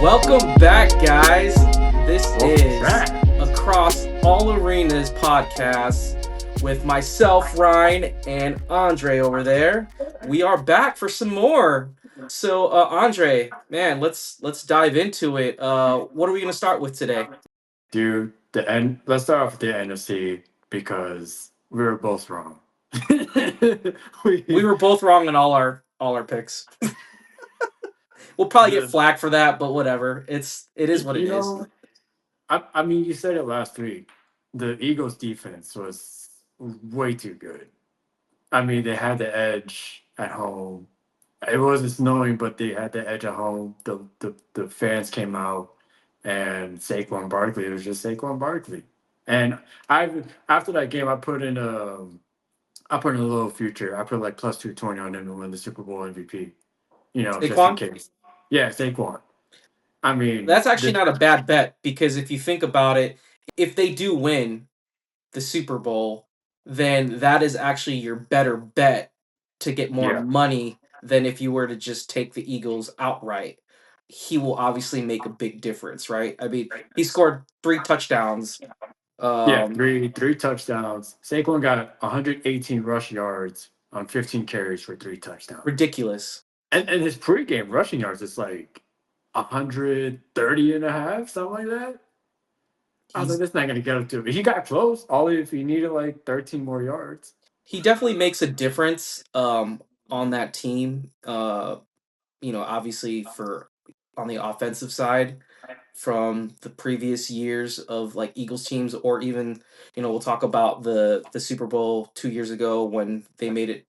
Welcome back, guys. This is back. Across All Arenas podcast with myself, Ryne, and Andre over there. We are back for some more. So, Andre, man, let's dive into it. What are we gonna start with today? Dude, let's start off with the NFC because we were both wrong. We were both wrong in all our picks. We'll probably get the, flack for that, but whatever. It is what it you is. know, I mean, you said it last week. The Eagles' defense was way too good. I mean, they had the edge at home. It wasn't snowing, but they had the edge at home. The fans came out, and Saquon Barkley, it was just Saquon Barkley. And after that game, I put in a little future. I put like plus 220 on him to win the Super Bowl MVP. Just in Saquon? case. Yeah, Saquon. I mean, That's actually not a bad bet because if you think about it, if they do win the Super Bowl, then that is actually your better bet to get more yeah, money than if you were to just take the Eagles outright. He will obviously make a big difference, right? I mean, he scored 3 touchdowns. yeah, Um, three touchdowns. Saquon got 118 rush yards on 15 carries for 3 touchdowns. Ridiculous. And his pregame rushing yards is like 130 and a half, something like that. I was like, He's that's not going to get him to it. He got close. All if he needed like 13 more yards. he definitely makes a difference on that team. Obviously for on the offensive side from the previous years of like Eagles teams, or even we'll talk about the Super Bowl 2 years ago when they made it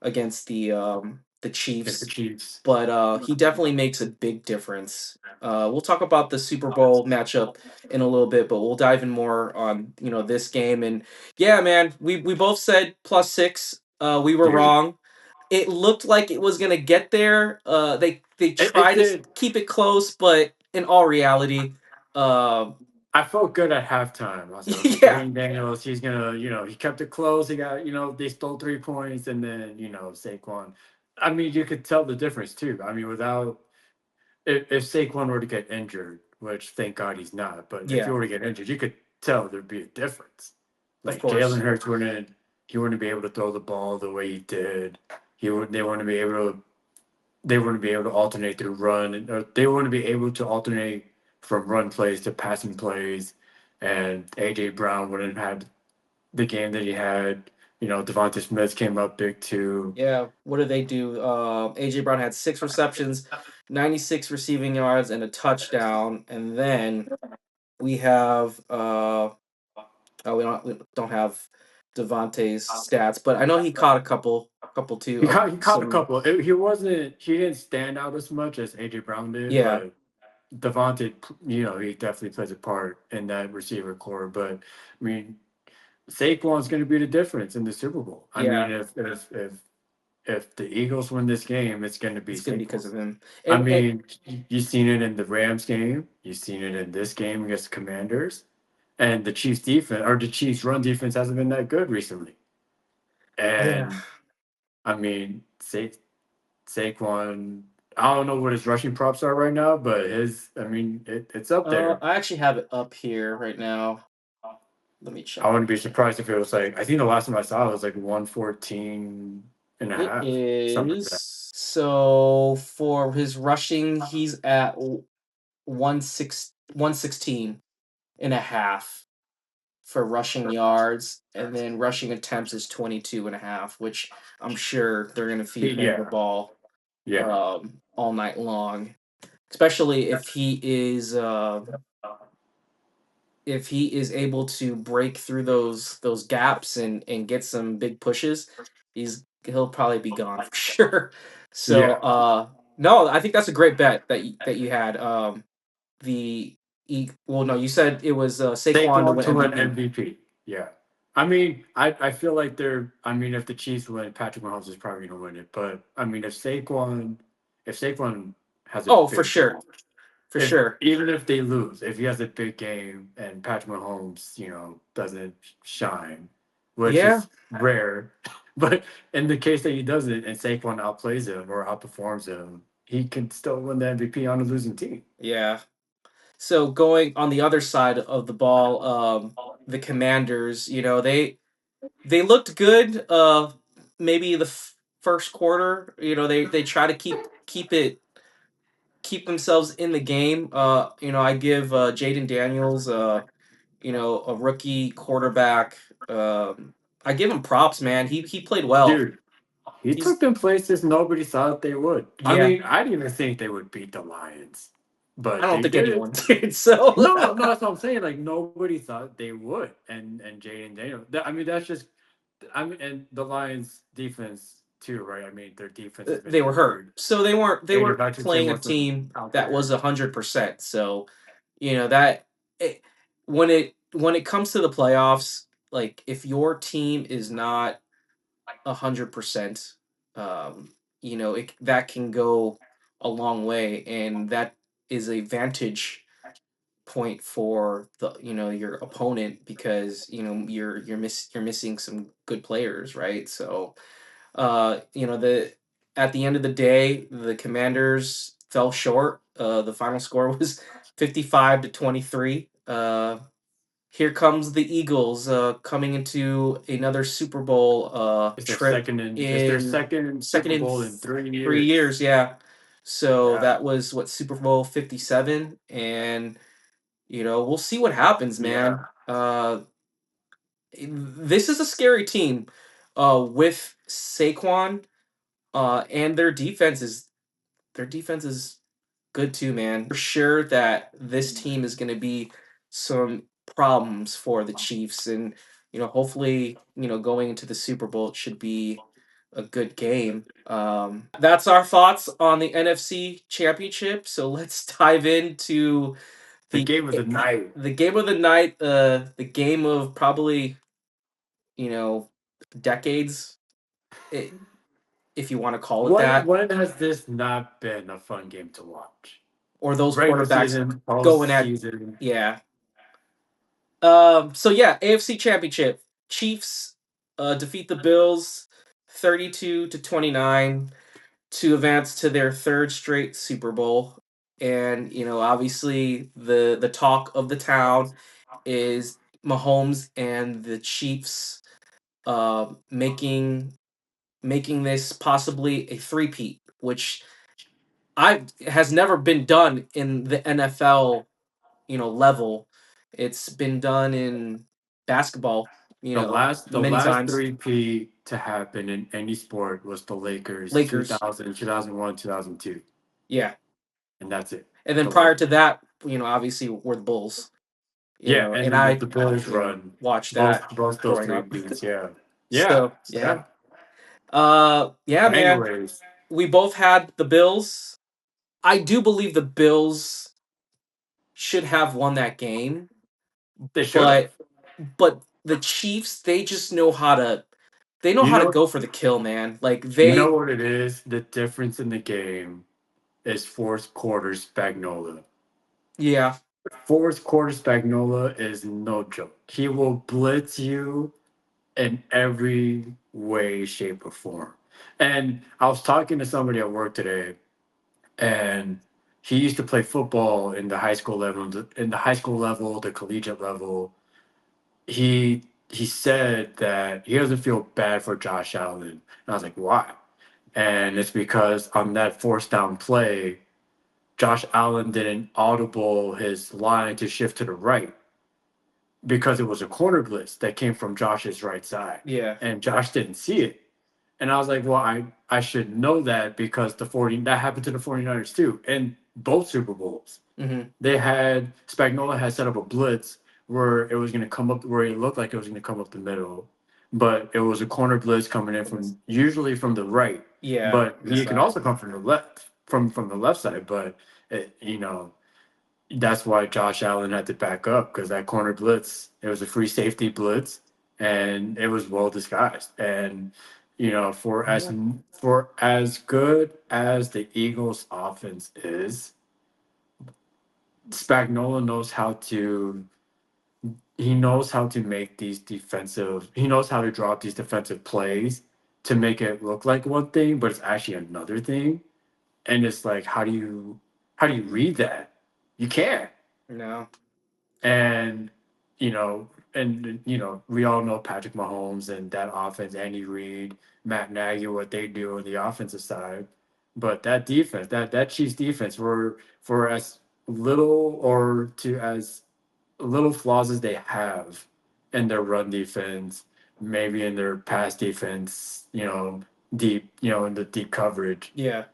against the If the Chiefs. Chiefs. But he definitely makes a big difference. We'll talk about the Super Bowl matchup in a little bit, but we'll dive in more on this game. And yeah, man, we both said +6. We were Dude, wrong. It looked like it was gonna get there. They it try to did. keep it close, but in all reality, uh, I felt good at halftime. I was like, okay, yeah, Dane Daniels, he's gonna, he kept it close. He got, they stole 3 points, and then, Saquon. I mean, you could tell the difference too. I mean, without if Saquon were to get injured, which thank God he's not, but if he yeah, were to get injured, you could tell there'd be a difference. of Like Jalen course, Hurts he wouldn't be able to throw the ball the way he did. They wouldn't be able to alternate through run, or they wouldn't be able to alternate from run plays to passing plays, and AJ Brown wouldn't have the game that he had. Devonta Smith came up big too. yeah. What did they do? AJ Brown had 6 receptions, 96 receiving yards, and a touchdown. And then we have oh, we don't have Devontae's stats, but I know he caught a couple too of He caught a some. couple. He didn't stand out as much as AJ Brown did, Yeah, but Devonta, he definitely plays a part in that receiver core. But I mean, Saquon's going to be the difference in the Super Bowl. I mean, yeah. if the Eagles win this game, it's going to be It's gonna be because Saquon. of him. I And mean, you've seen it in the Rams game. You've seen it in this game against the Commanders. And the Chiefs run defense hasn't been that good recently. yeah. And I mean, Saquon, I don't know what his rushing props are right now, but it's up there. I actually have it up here right now. Let me I check. wouldn't be surprised if it was like, I think the last time I saw it was like 114 and a It half, something like that. is so for his rushing, he's at 116 for rushing yards, and then rushing attempts is 22.5, which I'm sure they're gonna feed him the Yeah, ball yeah. all night long, especially if he is able to break through those gaps and get some big pushes, he'll probably be gone for sure. So Yeah. no, I think that's a great bet that you had. Well, no, you said it was Saquon to Saquon win to win MVP. MVP. Yeah. I mean, I feel like if the Chiefs win, Patrick Mahomes is probably gonna win it. But I mean, if Saquon has a Oh, for big sure, game, for if sure. even if they lose, if he has a big game and Patrick Mahomes, doesn't shine, which Yeah, is rare, but in the case that he doesn't and Saquon outplays him or outperforms him, he can still win the MVP on a losing team. Yeah. So going on the other side of the ball, the Commanders, they looked good. Maybe the first quarter, they try to keep themselves in the game. I give Jaden Daniels, a rookie quarterback. I give him props, man. He played well. Dude, he He's took them places nobody thought they would. I Yeah. mean, I didn't even think they would beat the Lions, I but don't they think did anyone it. did. So No, no, that's what I'm saying. Like nobody thought they would, and Jaden Daniel. I mean, that's just. I mean, and the Lions' defense too, right? I mean, their defense has been they were hurt, injured. so they weren't Aiden Hutchinson playing a wasn't team out that there. was 100%. So that it, when it comes to the playoffs, like if your team is not 100%, that can go a long way, and that is a vantage point for your opponent, because you're missing some good players, right? So the at the end of the day, the Commanders fell short. The final score was 55-23. Here comes the Eagles, coming into another Super Bowl trip It's their in second second Super in Bowl in 3 years. 3 years. Yeah, so Yeah, that was what, Super Bowl 57, and we'll see what happens, yeah. man. This is a scary team, with Saquon, and their defense is good too, man. For sure that this team is going to be some problems for the Chiefs, and hopefully, going into the Super Bowl, it should be a good game. That's our thoughts on the NFC Championship. So let's dive into The the game of the night. the game of the night, the game of probably you know decades, i- if you want to call it When that, when has this not been a fun game to watch? or those Regular quarterbacks season, going at postseason. yeah. So yeah, AFC Championship. Chiefs defeat the Bills 32-29 to advance to their third straight Super Bowl. And obviously the talk of the town is Mahomes and the Chiefs, making this possibly a three-peat, which I has never been done in the NFL, level. It's been done in basketball, The many last times. three-peat to happen in any sport was the Lakers Lakers, 2000, 2001, 2002, yeah. and that's it. And then The prior to Lakers. that, obviously were the Bulls, Yeah, and and then I, the Bills run. watched that Both those growing three up. beats, yeah. Yeah. So, yeah. Yeah. Yeah, man. Anyways, We both had the Bills. I do believe the Bills should have won that game, they should have. but the Chiefs, they know You how to know go for the kill, man. Like you know they what it is? The difference in the game is fourth quarter Spagnola. Yeah. Fourth quarter Spagnola is no joke. He will blitz you in every way, shape, or form. And I was talking to somebody at work today, and he used to play football in the high school level, the collegiate level. He said that he doesn't feel bad for Josh Allen. And I was like, why? And it's because on that fourth down play, Josh Allen didn't audible his line to shift to the right because it was a corner blitz that came from Josh's right side. Yeah. And Josh didn't see it. And I was like, well, I should know that because that happened to the 49ers too. In both Super Bowls. Hmm. They had Spagnola had set up a blitz where it was gonna come up where it looked like it was gonna come up the middle. But it was a corner blitz coming in from usually from the right. Yeah. But The he can side. also come from the left, from the left side. But that's why Josh Allen had to back up because that corner blitz, it was a free safety blitz, and it was well disguised. And Yeah. for as good as the Eagles' offense is, Spagnola knows how to. He knows how to make these defensive. He knows how to draw up these defensive plays to make it look like one thing, but it's actually another thing. and it's like, how do you read that? You can't. No. And we all know Patrick Mahomes and that offense, Andy Reid, Matt Nagy, what they do on the offensive side. But that defense, that Chiefs defense, for as little or to as little flaws as they have in their run defense, maybe in their pass defense, deep, in the deep coverage, Yeah.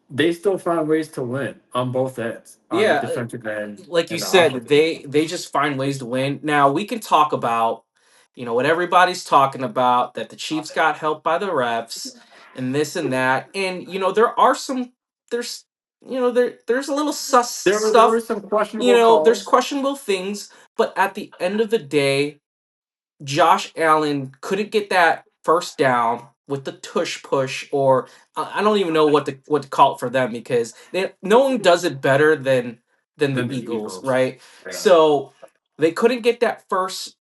they still find ways to win on both ends, on the Yeah. defensive end Like you and the said, offensive end. they just find ways to win. Now we can talk about, what everybody's talking about, that the Chiefs got helped by the refs and this and that. And there are some there's there's a little sus There were stuff. some questionable There's calls. questionable things, but at the end of the day, Josh Allen couldn't get that first down with the tush push, or I don't even know what to call it for them, because no one does it better than the Than the Eagles, Eagles. right? Yeah. So they couldn't get that first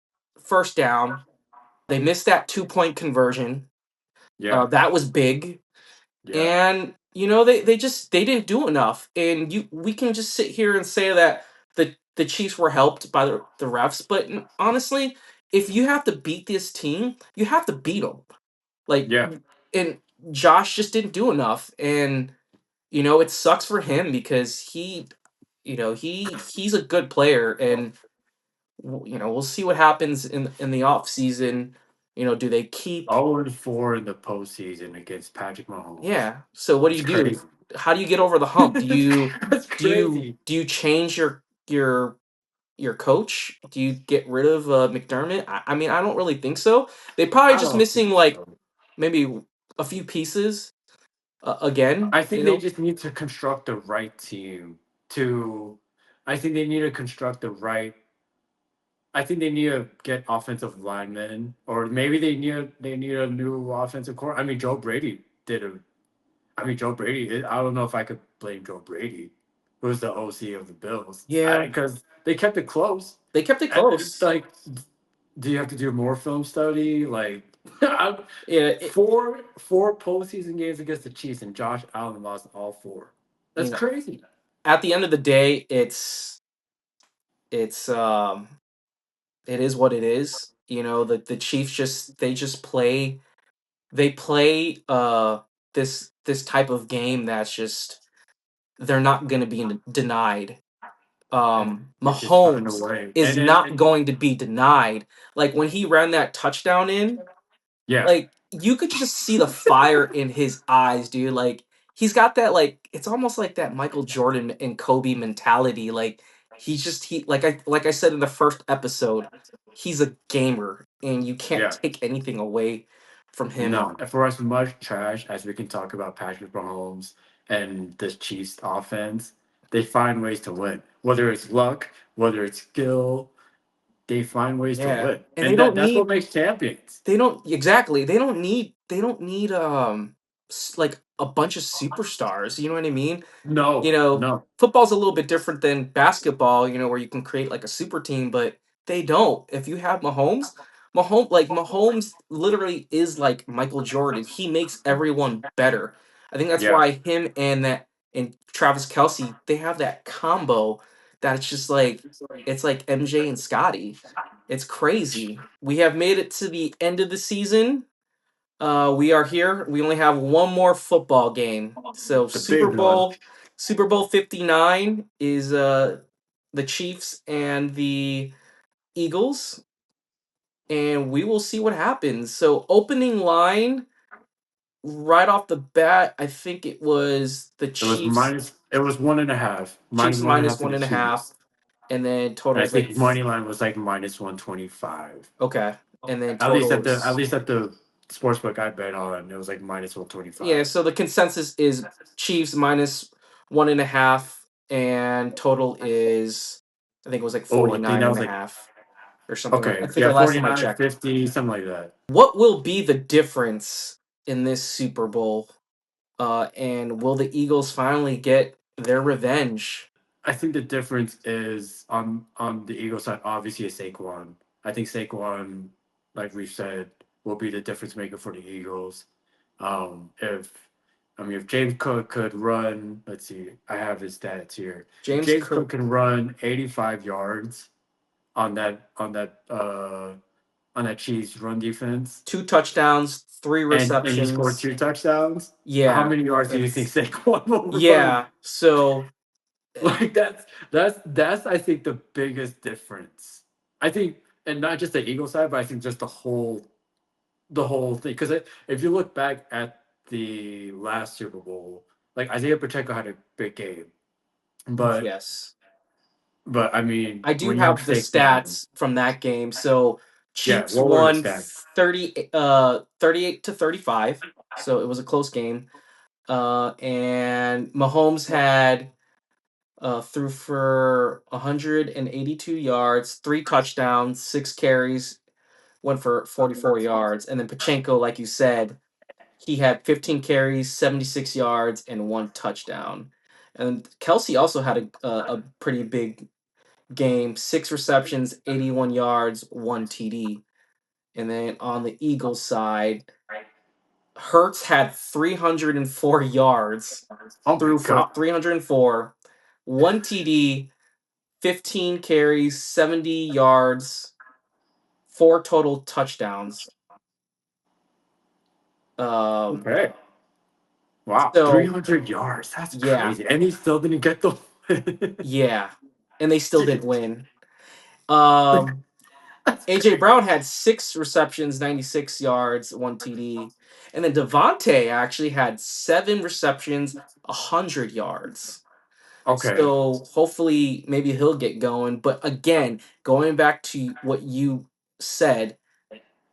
down. They missed that 2 point conversion. Yeah. That was big, Yeah. and they didn't do enough. And we can just sit here and say that the Chiefs were helped by the refs, but honestly, if you have to beat this team, you have to beat them. Like, Yeah. and Josh just didn't do enough, and it sucks for him, because he's a good player, and we'll see what happens in the off season. Do they keep? 0-4 in the postseason against Patrick Mahomes. Yeah. So what do That's you do? crazy. How do you get over the hump? Do you That's do you crazy. do you change your coach? Do you get rid of McDermott? I mean, I don't really think so. They probably I just don't missing think like so. maybe a few pieces again. I think they just need to construct the right team to I think they need to construct the right I think they need to get offensive linemen, or maybe they need a new offensive core. I mean, Joe Brady did a. I mean, Joe Brady. I don't know if I could blame Joe Brady, who's the OC of the Bills, Yeah, because they kept it close. they kept it And it's close. like, do you have to do more film study? Like, I'm- Yeah, four postseason games against the Chiefs, and Josh Allen lost all four. you That's know, crazy. at the end of the day, it's it is what it is. The Chiefs just play this type of game that's just they're not going to be denied. And they just find a Mahomes way. is not And going to be denied. Like when he ran that touchdown in, yeah, like you could just see the fire in his eyes, dude. Like he's got that, like it's almost like that Michael Jordan and Kobe mentality. Like he like I said in the first episode, he's a gamer, and you can't yeah. take anything away from him. No, for as much trash as we can talk about Patrick Mahomes and the Chiefs offense, they find ways to win. Whether it's luck, whether it's skill, they find ways to Yeah, win. and And that's what makes champions. they don't exactly they don't need like a bunch of superstars. You know what I mean? No, no. Football's a little bit different than basketball, where you can create like a super team, but they don't. If you have Mahomes literally is like Michael Jordan. He makes everyone better. I think that's Yeah. why him and Travis Kelsey, they have that combo that it's like MJ and Scotty. It's crazy. We have made it to the end of the season. We are here. We only have one more football game. So The big one. Super Bowl 59 is the Chiefs and the Eagles, and we will see what happens. So opening line right off the bat, I think it was the It was 1.5. Minus Chiefs one and a half minus to one the and a half, Chiefs. and then And total I is like think money line was like minus 125. okay, and then At least total at is least at the sportsbook I bet on, it was like minus yeah. 125. So the consensus is Chiefs minus one and a half, and total is I think it was like Oh, I think 49 that and was a like half or something like. I okay, think yeah, the last time I 49, checked. 50, something like that. What will be the difference in this Super Bowl? And will the Eagles finally get their revenge? I think the difference is on the Eagles side, obviously, is Saquon. I think Saquon, like we've said, will be the difference maker for the Eagles. If I mean, if James Cook could run, let's see, I have his stats here. If James James Cook Cook, can run 85 yards on that Chiefs run defense, 2 touchdowns, and he scored receptions. 2 touchdowns, how Yeah, many yards do you think it's Saquon will run? yeah. So Like that's I think the biggest difference. I think, and not just the Eagle side, but I think just the whole thing. Because if you look back at the last Super Bowl, like Isaiah Pacheco had a big game, but yes, I mean, I do when you have have the Saquon, stats from that game. So yeah, Chiefs what were the won stats? 38 to 35. So it was a close game. And Mahomes had threw for 182 yards, 3 touchdowns, 6 carries, went for 44 yards. And then Pachenko, like you said, he had 15 carries, 76 yards, and 1 touchdown. And Kelsey also had a pretty big game, 6 receptions, 81 yards, 1 TD. And then on the Eagles side, Hertz had 304 yards, Oh my threw for god. 304, 1 TD, 15 carries, 70 yards, 4 total touchdowns. Um, Okay. Wow, so 300 yards. That's yeah, crazy. And he still didn't get the win. yeah, and they still didn't Jeez. win. Like, Um, that's AJ crazy. Brown had 6 receptions, 96 yards, 1 TD, and then Devontae actually had 7 receptions, 100 yards. Okay. So hopefully, maybe he'll get going. But again, going back to what you said,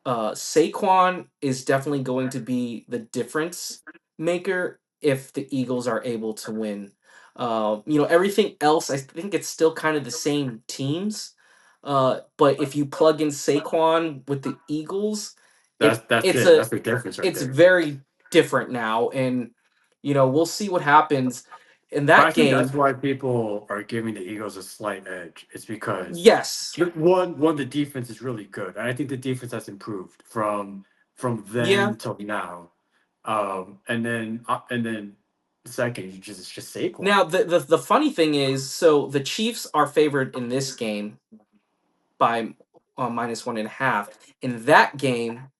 Saquon is definitely going to be the difference maker if the Eagles are able to win. Everything else, I think it's still kind of the same teams. But if you plug in Saquon with the Eagles, That's that's it's it. a That's the difference right it's there. very different now, and we'll see what happens in But I that think that's game. why people are giving the Eagles a slight edge. It's because Yes, one, the defense is really good, and I think the defense has improved from yeah. then till now. And then second, you just Saquon. Now the funny thing is, so the Chiefs are favored in this game by -1.5. In that game,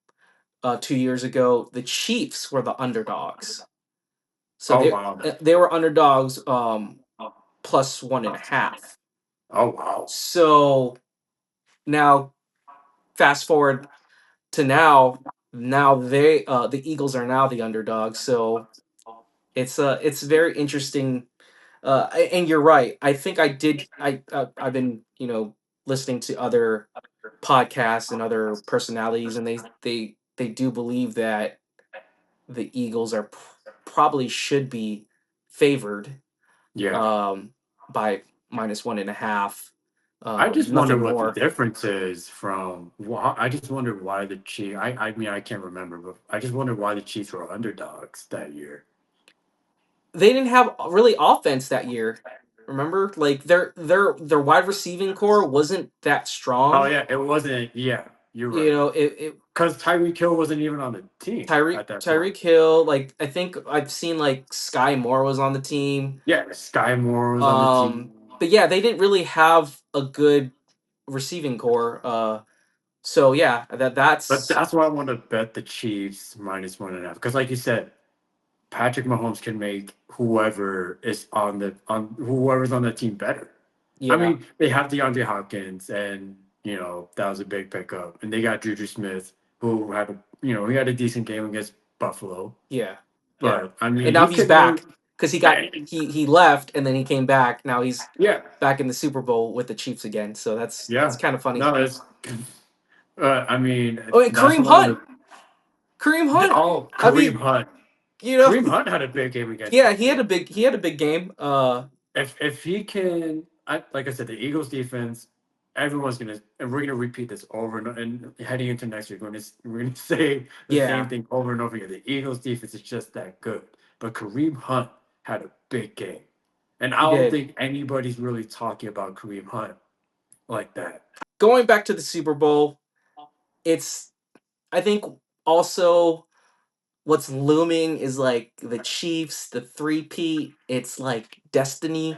2 years ago, the Chiefs were the underdogs. So Oh they wow. they were underdogs +1.5. Oh wow. So now fast forward to now. Now the Eagles are now the underdogs. So it's very interesting. And you're right. I think I did. I've been listening to other podcasts and other personalities, and they do believe that the Eagles are probably should be favored Yeah. um, by -1.5. I just wonder Nothing what the more. difference is from. I just wonder why the Chiefs. I mean, I can't remember, but I just wonder why the Chiefs were underdogs that year. They didn't have really offense that year. Remember, like their wide receiving core wasn't that Oh strong. yeah, it wasn't. Yeah, you're You right. know, it Because Tyreek Hill wasn't even on the team at that point. Tyreek Hill, like I think I've seen like Sky Moore was on the team. Yeah, Sky Moore was on the team. Um, but yeah, they didn't really have a good receiving core. So yeah, But that's that's why I want to bet the Chiefs -1.5. Because like you said, Patrick Mahomes can make whoever's on the team better. I yeah, mean, they have DeAndre Hopkins, and that was a big pickup. And they got Juju Smith, who he had a decent game against Buffalo. yeah, yeah. But I And mean, now he he's can make. back because Man, he left and then he came back. Now he's yeah, back in the Super Bowl with the Chiefs again. So that's yeah. kind of funny. No, it's. I mean, Oh, and that's Kareem one of Hunt, Kareem Hunt. oh, I Kareem mean, Hunt. you know, Kareem Hunt had a big game against yeah, Buffalo. he had a big game. If he can, like I said, the Eagles defense, everyone's gonna, and we're gonna repeat this over and heading into next year, we're gonna say the same Yeah, thing over and over again. The Eagles defense is just that good, but Kareem Hunt had a big game, and I he don't did. think anybody's really talking about Kareem Hunt like that. Going back to the Super Bowl, it's I think also. what's looming is like the Chiefs, the three-peat. It's like destiny,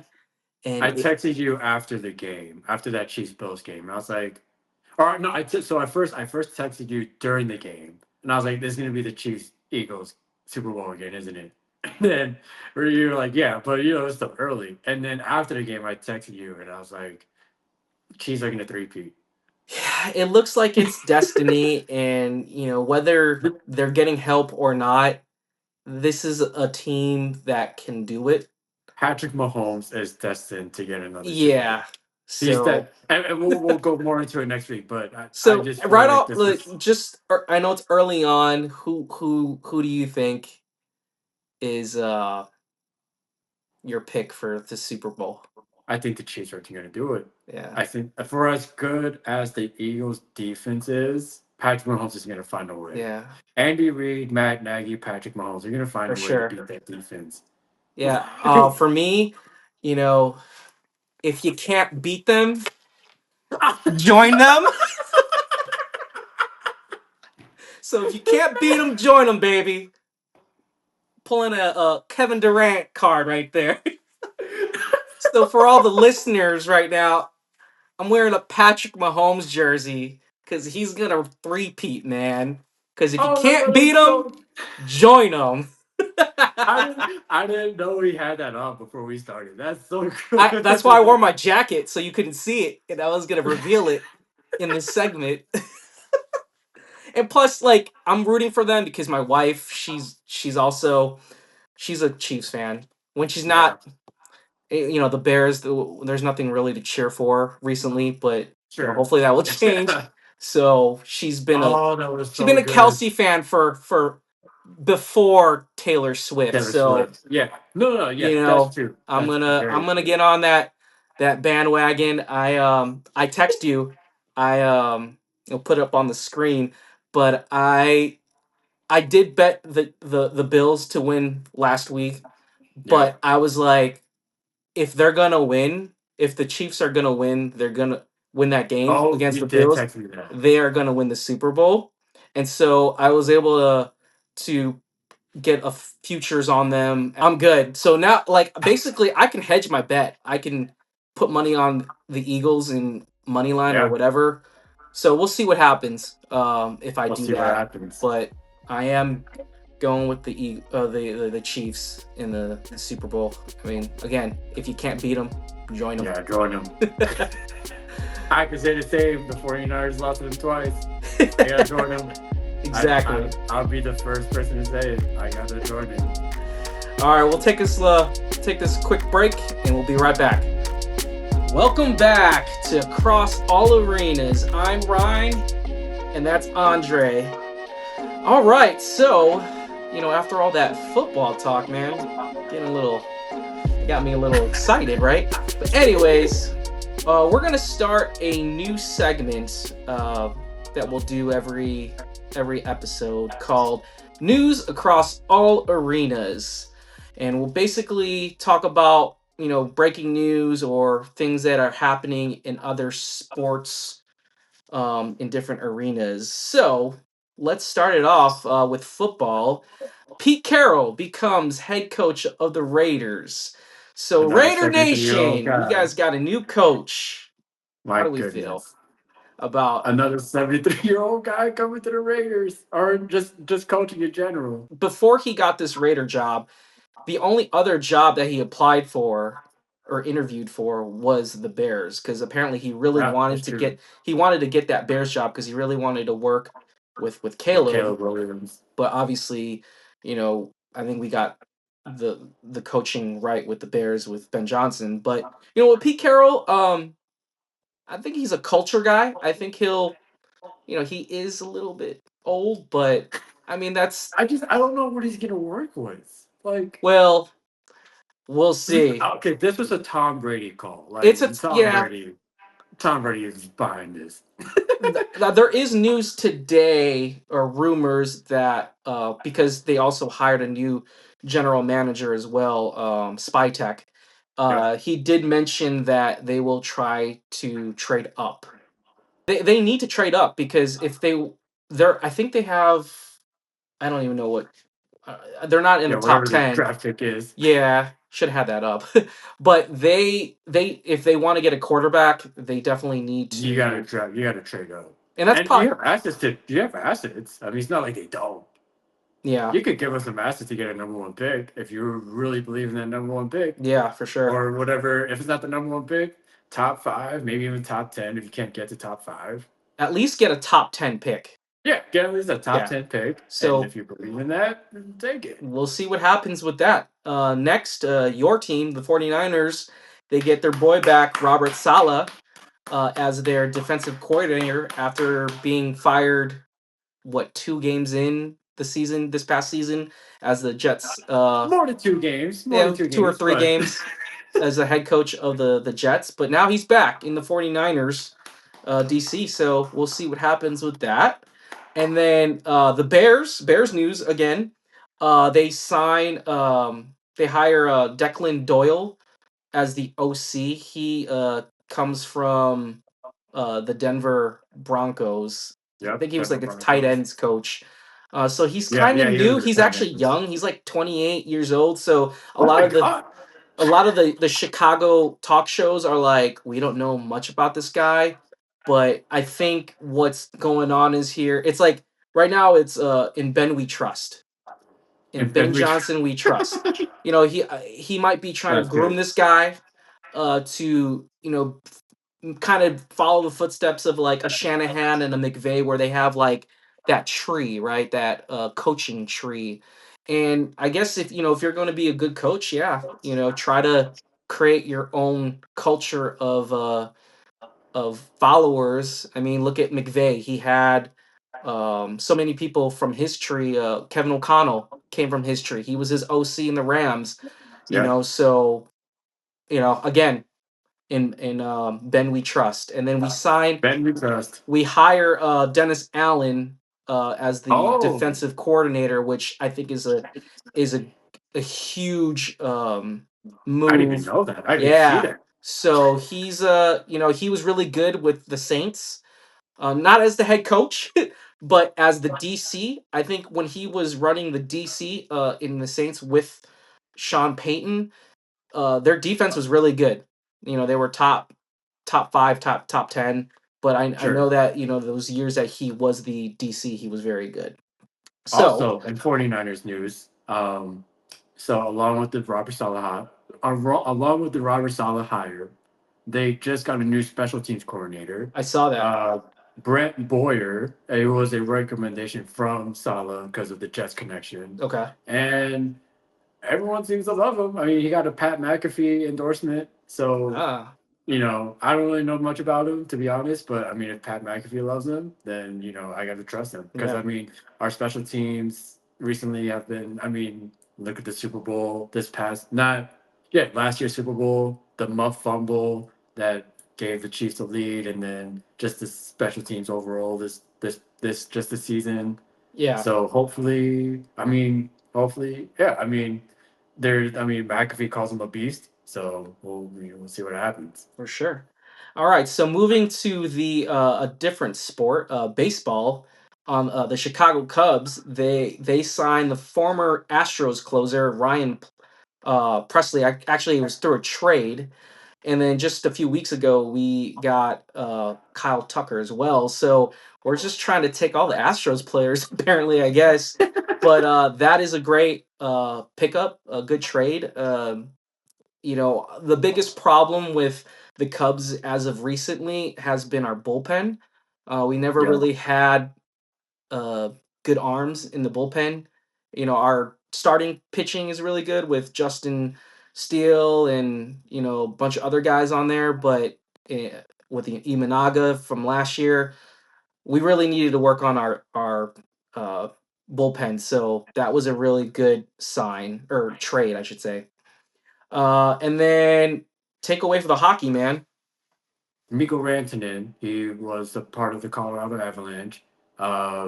I and texted you after the game, after that Chiefs Bills game, and I was like, or no, so I first texted you during the game, and I was like, this is gonna be the Chiefs Eagles Super Bowl again, isn't it? And then you were like, yeah, but it's still early. And then after the game, I texted you, and I was like, Chiefs are gonna three-peat. yeah, it looks like it's destiny. And whether they're getting help or not, this is a team that can do it. Patrick Mahomes is destined to get another Super Bowl. Yeah. He's So that, and we'll go more into it next week. But I so just feel right like off, this like, is. I know it's early on. Who do you think is your pick for the Super Bowl? I think the Chiefs are going to do it. Yeah. I think for as good as the Eagles' defense is, Patrick Mahomes is going to find a way. Yeah, Andy Reid, Matt Nagy, Patrick Mahomes are going to find for a way to sure. beat that defense. Yeah. For me, you know, if you can't beat them, join them. So if you can't beat them, join them, baby. Pulling a Kevin Durant card right there. So for all the listeners right now, I'm wearing a Patrick Mahomes jersey because he's gonna three-peat, man. Because if you Oh my can't god, beat that's him, so. join him. I didn't know he had that on before we started. That's so That's why I wore good. my jacket so you couldn't see it, and I was gonna reveal it in this segment. And plus, like, I'm rooting for them because my wife, she's a Chiefs fan. When she's Yeah, not, the Bears, there's nothing really to cheer for recently, but sure. hopefully that will change. So Oh, that was she's so been a good. Kelsey fan for before Taylor Swift. Taylor So Swift. Yeah. No, no, no, yeah, you that's know, true. I'm That's gonna very I'm gonna true. get on that bandwagon. I text you. I'll put it up on the screen, but I did bet the Bills to win last week, Yeah. but I was like, if they're gonna win, if the Chiefs are gonna win, they're gonna win that game Oh, against you the did Bills. text me that. They are gonna win the Super Bowl, and so I was able to get a futures on them. I'm good. So now, like, basically, I can hedge my bet. I can put money on the Eagles in money line or Yeah. whatever. So we'll see what happens if I We'll do see what that. happens. But I am going with the Chiefs in the Super Bowl. I mean, again, if you can't beat them, join them. Yeah, join them. I can say the same. The 49ers lost to them twice. I gotta join them. Exactly. I'll be the first person to say it. I gotta join them. All right, we'll take this quick break, and we'll be right back. Welcome back to Across All Arenas. I'm Ryne, and that's Andre. All right, so after all that football talk, man, it got me a little excited, right? But anyways, we're gonna start a new segment that we'll do every episode called News Across All Arenas, and we'll basically talk about breaking news or things that are happening in other sports in different arenas. So let's start it off with football. Pete Carroll becomes head coach of the Raiders. So Another Raider 73-year-old Nation, we guy. guys got a new coach. How My do we feel goodness. about Another 73-year-old guy coming to the Raiders. Or just coaching in general. before he got this Raider job? The only other job that he applied for or interviewed for was the Bears, because apparently Yeah, that's true. he wanted to get that Bears job because he really wanted to work with With Caleb. Caleb Williams. But obviously, I think we got the coaching right with the Bears with Ben Johnson. But with Pete Carroll, I think he's a culture guy. I think he is a little bit old, but I mean that's I don't know what he's gonna work with. Like, well, we'll see. okay, this was a Tom Brady call. It's Like, a and Tom yeah. Brady, Tom Brady is behind this. There is news today or rumors that because they also hired a new general manager as well, Spytech. Yeah, He did mention that they will try to trade up. They need to trade up because if they're I think they have, I don't even know what. they're not in Yeah, the top whatever the 10. draft pick is. Yeah, should have had that up. But they if they want to get a quarterback, they definitely need to, You gotta trade up. and that's And you probably, have assets to you have assets. I mean, it's not like they don't. yeah, You could give us some assets to get a number one pick if you really believe in that number one pick. yeah, for sure. Or whatever. If it's not the number one pick, top five, maybe even top 10 if you can't get to top five. At least get a top 10 pick. Yeah, get at least a top Yeah. 10 pick. And So if you believe in that, take it. we'll see what happens with that. Next, your team, the 49ers, they get their boy back, Robert Saleh, as their defensive coordinator after being fired, what, 2 games in the season, this past season, as the Jets, More than 2 games. More than yeah, two 2 or games, 3 but games as the head coach of the Jets. But now he's back in the 49ers, DC. So we'll see what happens with that. And then the Bears news again. They hire Declan Doyle as the OC. He comes from the Denver Broncos. I yep, think he was Denver like a tight Broncos. ends coach. So he's Yeah, kind of yeah, he was new. a He's tight actually end. young. He's like 28 years old. So Oh my god. a lot of the Chicago talk shows are like, we don't know much about this guy, but I think what's going on is here. It's like right now it's in Ben we trust. In And Ben Ben we Johnson we trust. You know, he might be trying to That's groom good. this guy to, kind of follow the footsteps of like a Shanahan and a McVay, where they have like that tree, right? That coaching tree. And I guess if you're going to be a good coach, yeah, try to create your own culture of followers. I mean, look at McVay. He had so many people from his tree. Kevin O'Connell came from his tree. He was his OC in the Rams. Yeah. So again, in Ben we trust, and then Ben we trust. we hire Dennis Allen as the Oh, defensive coordinator, which I think is a huge I didn't even move. know that. I didn't see Yeah. that. So he's he was really good with the Saints, not as the head coach, but as the DC. I think when he was running the DC in the Saints with Sean Payton, their defense was really good. They were top five, top 10. But I Sure. know that those years that he was the DC, he was very good. So Also, in 49ers news, so along with the Robert Sala hire, they just got a new special teams coordinator. I saw that. Uh, Brent Boyer. It was a recommendation from Sala because of the Jets connection, Okay. and everyone seems to love him. I mean, he got a Pat McAfee endorsement, so Ah, I don't really know much about him to be honest, but I mean, if Pat McAfee loves him, then I got to trust him because yeah, I mean, our special teams recently have been. I mean, look at the Super Bowl this past not yeah last year's Super Bowl, the muff fumble that gave the Chiefs the lead, and then just the special teams overall this just the season. yeah, So hopefully, yeah. I mean, McAfee calls him a beast, so we'll see what happens. for sure. All right. So moving to the a different sport, baseball. On the Chicago Cubs, they signed the former Astros closer Ryan Presley. Actually, it was through a trade. And then just a few weeks ago, we got Kyle Tucker as well. So we're just trying to take all the Astros players, apparently, I guess. But that is a great pickup, a good trade. The biggest problem with the Cubs as of recently has been our bullpen. We never Yeah. really had uh, good arms in the bullpen. Our starting pitching is really good with Justin Steele and a bunch of other guys on there, but eh, with the Imanaga from last year, we really needed to work on our uh, bullpen. So that was a really good sign or trade, I should say. And then take away for the hockey man. Mikko Rantanen, he was a part of the Colorado Avalanche.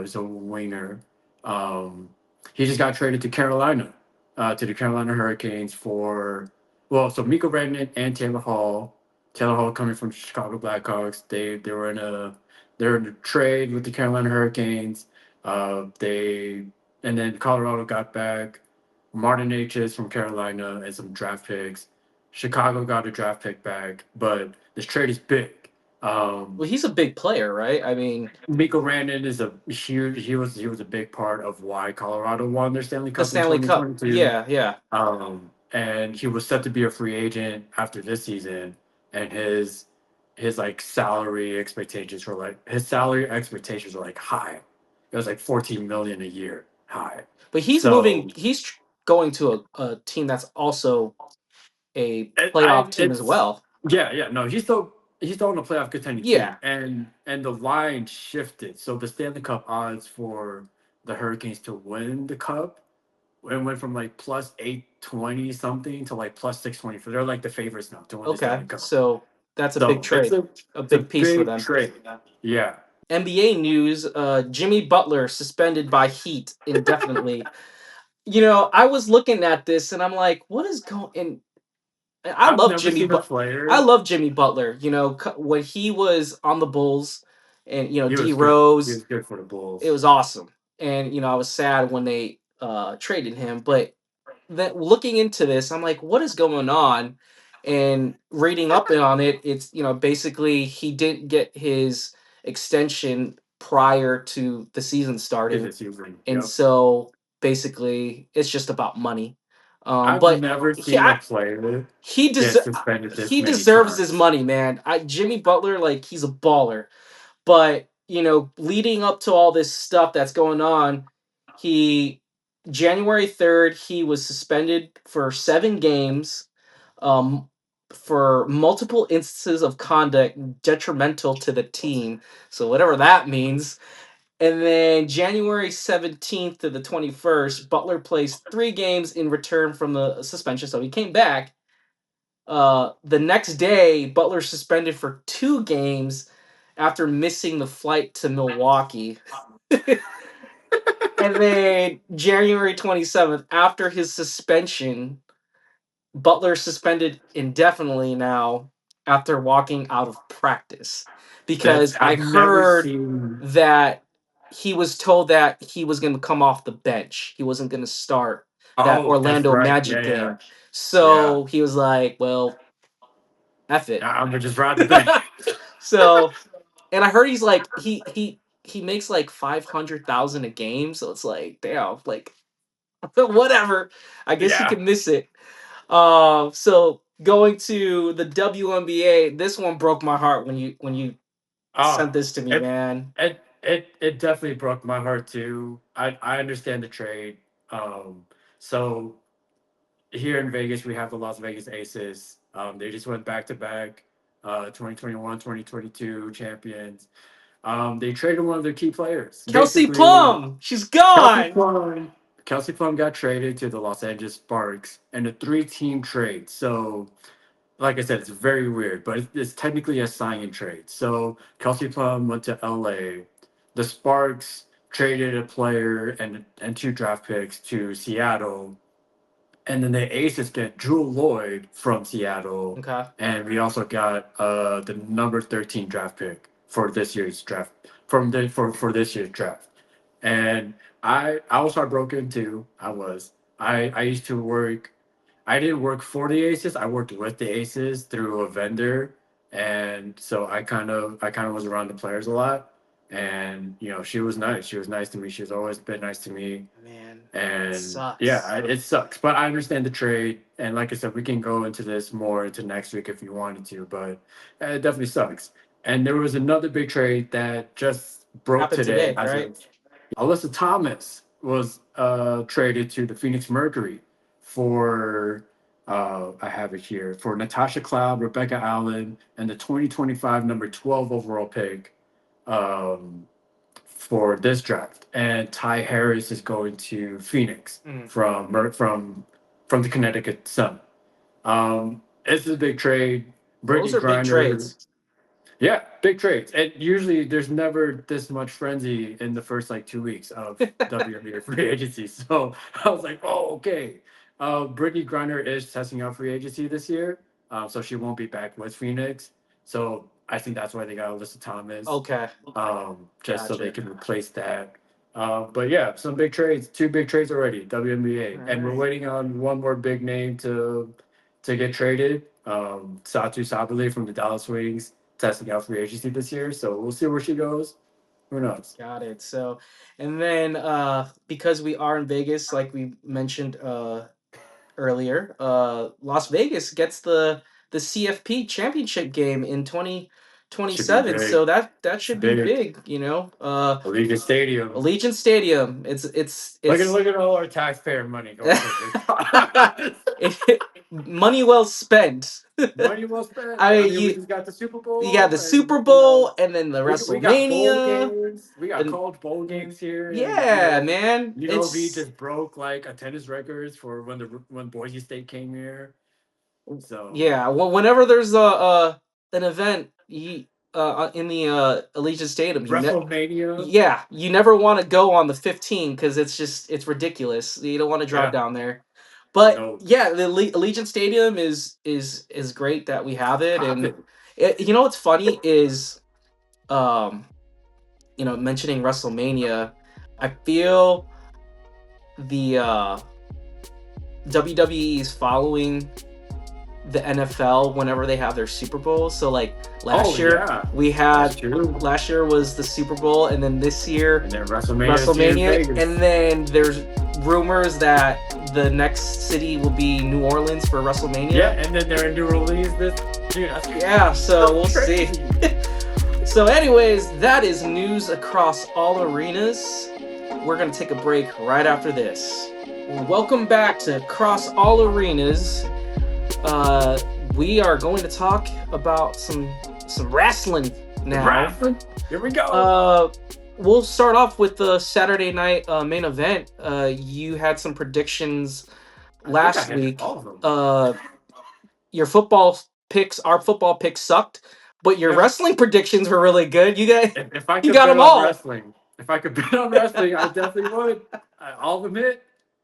He's a winger. Um, he just got traded to Carolina, to the Carolina Hurricanes so Mikko Rantanen and Taylor Hall. Taylor Hall coming from Chicago Blackhawks. They were in a trade with the Carolina Hurricanes. They and then Colorado got back Martin H's from Carolina and some draft picks. Chicago got a draft pick back, but this trade is big. Um, Well, he's a big player, right? I mean, Miko Rannon is a huge. He was a big part of why Colorado won their Stanley the Cup in Stanley Cup. 2022. Yeah, yeah. And he was set to be a free agent after this season, and his like salary expectations were like high. It was like 14 million a year high. But he's So moving. Going to a team that's also a playoff team as it's well. yeah, yeah, no, he's still on a playoff contending team, Yeah. and the line shifted. So the Stanley Cup odds for the Hurricanes to win the cup went from like plus 820 something to like plus 620. For they're like the favorites now to win the Okay. Stanley Cup. So that's a big So trade, a it's a big piece for big them. trade. Yeah. NBA news: Jimmy Butler suspended by Heat indefinitely. You know, I was looking at this and I'm like, what is going? And I I've love never Jimmy, seen a but I player. love Jimmy Butler. You know, when he was on the Bulls, and He D was good. He Rose, was good for the it Bulls. was awesome. And I was sad when they traded him, but that looking into this, I'm like, what is going on? And reading up on it, it's basically he didn't get his extension prior to the season Is starting, it season? and Yep. so basically it's just about money. I've But never he seen a I, player he get deser- suspended this he many deserves his times. money, man. Jimmy Butler, like he's a baller, but leading up to all this stuff that's going on, he January 3rd he was suspended for 7 games, um, for multiple instances of conduct detrimental to the team. So whatever that means. And then January 17th to the 21st, Butler plays 3 games in return from the suspension. So he came back. The next day, Butler suspended for 2 games after missing the flight to Milwaukee. And then January 27th, after his suspension, Butler suspended indefinitely now after walking out of practice. That's Because I I've never heard seen. that he was told that he was going to come off the bench. He wasn't going to start that Oh, that's Orlando right. Yeah, Magic yeah, game. yeah. So he was like, well, F it. I'm gonna just ride the bench. So, and I heard he's like he makes like 500,000 a game, so it's like damn, like whatever. I guess he Yeah. can miss it. So going to the WNBA, this one broke my heart when you Oh, sent this to me, it man. it definitely broke my heart too. I understand the trade. Um, so here in Vegas, we have the Las Vegas Aces. They just went back to back, 2021, champions. They traded one of their key players. Kelsey Basically, Plum, she's Kelsey gone. Plum. Kelsey Plum got traded to the Los Angeles Sparks in a three-team trade. So like I said, it's very weird, but it's technically a sign and trade. So Kelsey Plum went to LA. The Sparks traded a player and two draft picks to Seattle. And then the Aces get Drew Lloyd from Seattle. Okay. And we also got the number 13 draft pick for this year's draft for this year's draft. And I was heartbroken too. I used to work. I didn't work for the Aces. I worked with the Aces through a vendor, and so I kind of was around the players a lot. And she was nice. She was nice to me. She's always been nice to me. Man, that And yeah, sucks. it sucks, but I understand the trade. And like I said, we can go into this more into next week if you wanted to, but it definitely sucks. And there was another big trade that just broke Happened today. today, As right? of Alyssa Thomas was traded to the Phoenix Mercury for I have it here for Natasha Cloud, Rebecca Allen, and the 2025 number 12 overall pick. Um, for this draft, and Ty Harris is going to Phoenix Mm. from the Connecticut Sun. This is a big trade. Those Brittany are big Griner, trades. yeah, big trades. And usually there's never this much frenzy in the first like 2 weeks of WNBA free agency. So I was like, oh, okay. Brittany Griner is testing out free agency this year, so she won't be back with Phoenix. So I think that's why they got Alyssa Thomas, Okay, just so they gotcha. can replace that. But yeah, some big trades, two big trades already, WNBA, All and we're right. waiting on one more big name to get traded. Satu Sabali from the Dallas Wings testing out free agency this year, so we'll see where she goes. Who knows? Got it. So, and then because we are in Vegas, like we mentioned earlier, Las Vegas gets the CFP championship game in Should be 2027. big. So that It's should be big. big, you know. Allegiant Stadium. Allegiant Stadium. It's Look at all our taxpayer money going to a big cause. money well spent. Money well spent. I I mean, mean, we just got the Super you got Bowl, the and Super Bowl and then the we got bowl WrestleMania. games. We got And college bowl games here, and yeah, man. We It's just broke like attendance records for when Boise State came here. So yeah. Well, whenever there's a an event in the Allegiant Stadium, WrestleMania, yeah, you never want to go on the 15 because it's ridiculous. You don't want to drive yeah, down there. But no, yeah, the Allegiant Stadium is great that we have it, and popping. you know what's funny is um mentioning WrestleMania, I feel the WWE is following the NFL whenever they have their Super Bowl. So like Oh yeah, we that's had true. last year was the Super Bowl, and then this year And then WrestleMania this year in WrestleMania, Vegas. and then there's rumors that the next city will be New Orleans for WrestleMania. Yeah, and then they're in New Orleans. Dude, that's Yeah, so we'll see. crazy. So, anyways, that is news across all arenas. We're going to take a break right after this. Welcome back to Cross All Arenas. We are going to talk about some wrestling now. Wrestling. Here we go. We'll start off with the Saturday night main event. You had some predictions last week. All of them. Your our football picks sucked, but your Yeah. wrestling predictions were really good. You guys, If I you could got bet them on all. wrestling, if I could bet on wrestling, I definitely would. All of them hit.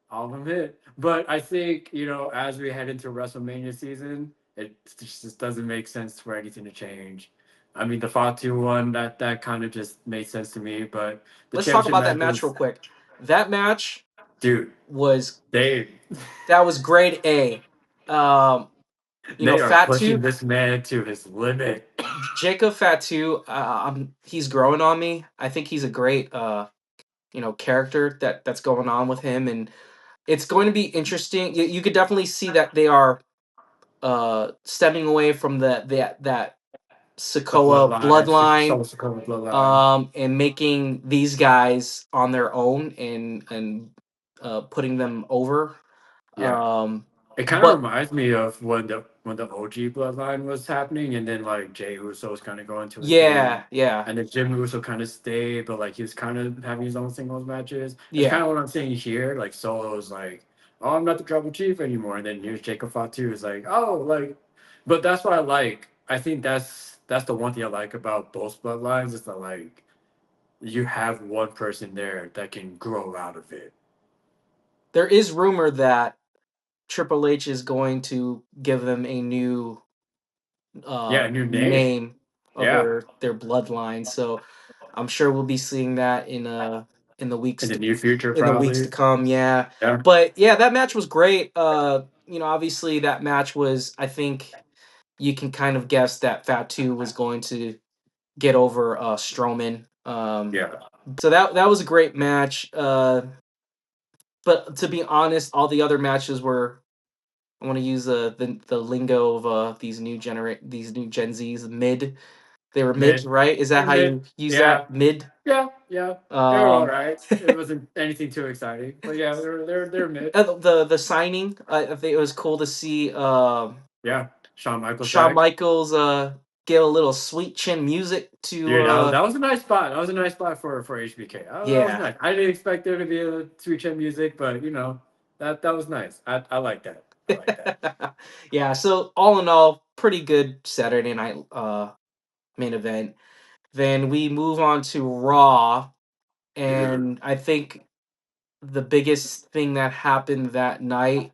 All of them hit. But I think, as we head into WrestleMania season, it just doesn't make sense for anything to change. I mean, the Fatu one, that kind of just made sense to me. But the Let's talk championship about that match real quick. That match, dude, was they grade A. they are pushing Fatu, this man to his limit. Jacob Fatu, he's growing on me. I think he's a great character that's going on with him, and it's going to be interesting. You could definitely see that they are stemming away from that The Sokoa bloodline, bloodline, Sokoa bloodline. and making these guys on their own and putting them over. Yeah. It kind of But reminds me of when the OG bloodline was happening, and then like Jay Uso was kind of going to his yeah, thing, yeah, and then Jim Uso kind of stayed, but like he was kind of having his own singles matches. It's kind yeah. of what I'm saying here. Like Solo's like, oh, I'm not the tribal chief anymore, and then here's Jacob Fatu is like, oh, like, but that's what I like. I think that's the one thing I like about both bloodlines is that like you have one person there that can grow out of it. There is rumor that Triple H is going to give them a new Yeah, a new name. name of Yeah, their bloodline. So I'm sure we'll be seeing that in the in the near future, weeks to probably. come. Yeah, Yeah. but yeah, that match was great. Obviously that match was. I think you can kind of guess that Fatu was going to get over Strowman. Yeah. So that was a great match. But to be honest, all the other matches were. I want to use the lingo of these new Gen Zs, mid. They were mid, Mid. right? Is that They're how mid. you use Yeah. that? Mid. Yeah. Yeah. They're all Um, right. It wasn't anything too exciting, but yeah, they're mid. the signing, I think it was cool to see Yeah. Shawn Michaels Shawn back. Michaels give a little sweet chin music to Dude, that was a nice spot. That was a nice spot for HBK. That was yeah. nice. I didn't expect there to be a sweet chin music, but that was nice. I like that. I like that. Yeah, so all in all, pretty good Saturday night main event. Then we move on to Raw, Dude. and I think the biggest thing that happened that night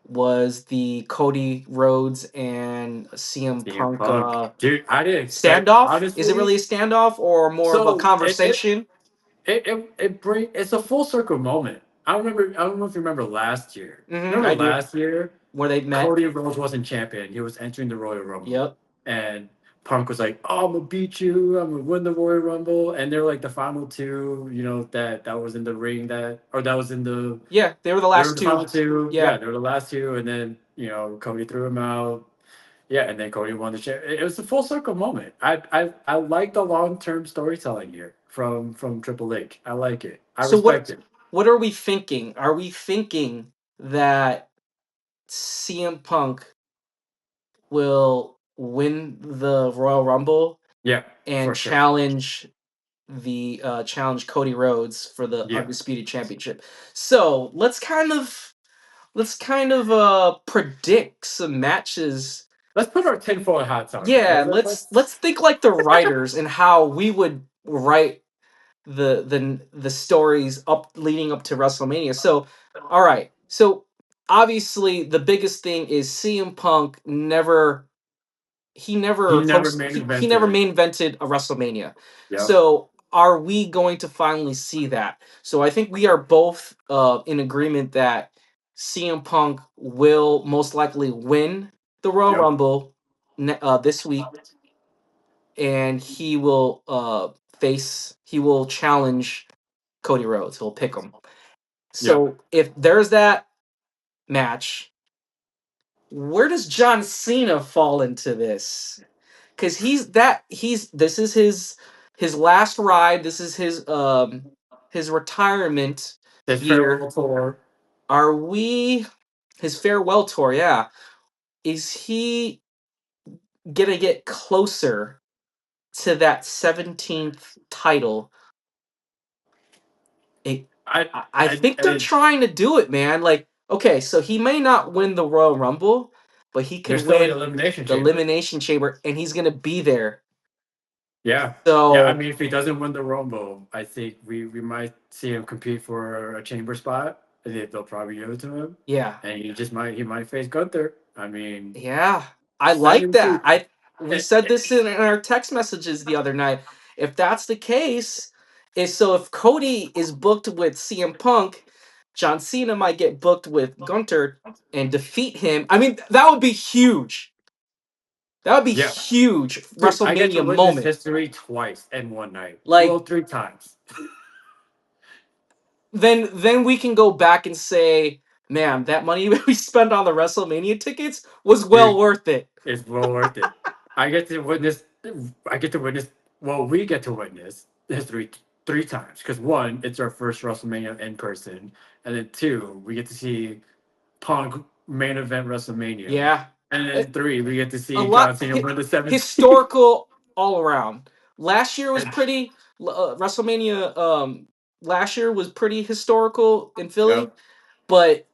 was the Cody Rhodes and CM CM Punk Punk. Dude, I didn't expect standoff. Is it honestly. really a standoff or more of a So it conversation? it's a full circle moment. I don't know if you remember last year. I Remember do. last year, Where they met. Cody Rhodes wasn't champion. He was entering the Royal Rumble, Yep. and Punk was like, "Oh, I'm gonna beat you. I'm gonna win the Royal Rumble." And they're like the final two. That was in the ring that was in the Yeah, they were the they were last the final two. two. Yeah, Yeah. they were the last two, and then Cody threw him out. Yeah, and then Cody won the champ. It was a full circle moment. I like the long term storytelling here from Triple H. I like it. I So respect it. what are we thinking? Are we thinking that CM Punk will win the Royal Rumble Yeah, and for sure. challenge Cody Rhodes for the Yeah. undisputed championship? So let's kind of predict some matches. Let's put our tinfoil hats on here. Yeah, let's think like the writers and how we would write the stories up leading up to WrestleMania. So, all right. So obviously the biggest thing is CM Punk He never main he never evented. main invented a WrestleMania. Yep. So are we going to finally see that? So I think we are both in agreement that CM Punk will most likely win the Royal Yep. Rumble this week, and he will challenge Cody Rhodes. He'll pick him. Yep. So if there's that match, where does John Cena fall into this? Because he's this is his last ride. This is his retirement His year. farewell tour. Are we his farewell tour? Yeah. Is he gonna get closer to that 17th title? It, I I I, think they're I trying to do it, man. Like, okay, so he may not win the Royal Rumble, but he could There's still the win elimination the chamber. Elimination Chamber, and he's gonna be there. Yeah. Yeah, I So mean, if he doesn't win the Rumble, I think we might see him compete for a chamber spot. I think they'll probably give it to him, yeah, and he might face Gunther. I mean, yeah, I stand like and see. that. I We Eh, said eh, this in our text messages the other night. If that's the case, is so if Cody is booked with CM Punk, John Cena might get booked with Gunter and defeat him. I mean, that would be huge. That would be Yeah, huge dude, I get to WrestleMania witness moment. history twice in one night. Well, Like three times. then we can go back and say, man, that money we spent on the WrestleMania tickets was well Dude, worth it. it's well worth it. I get to witness. I get to witness. Well, we get to witness history three times because one, it's our first WrestleMania in person, and then two, we get to see Punk main event WrestleMania, Yeah. and A, then three, we get to a see lot John Cena win the 17th. historical all around. Last year was pretty WrestleMania last year was pretty historical in Philly, Yep, but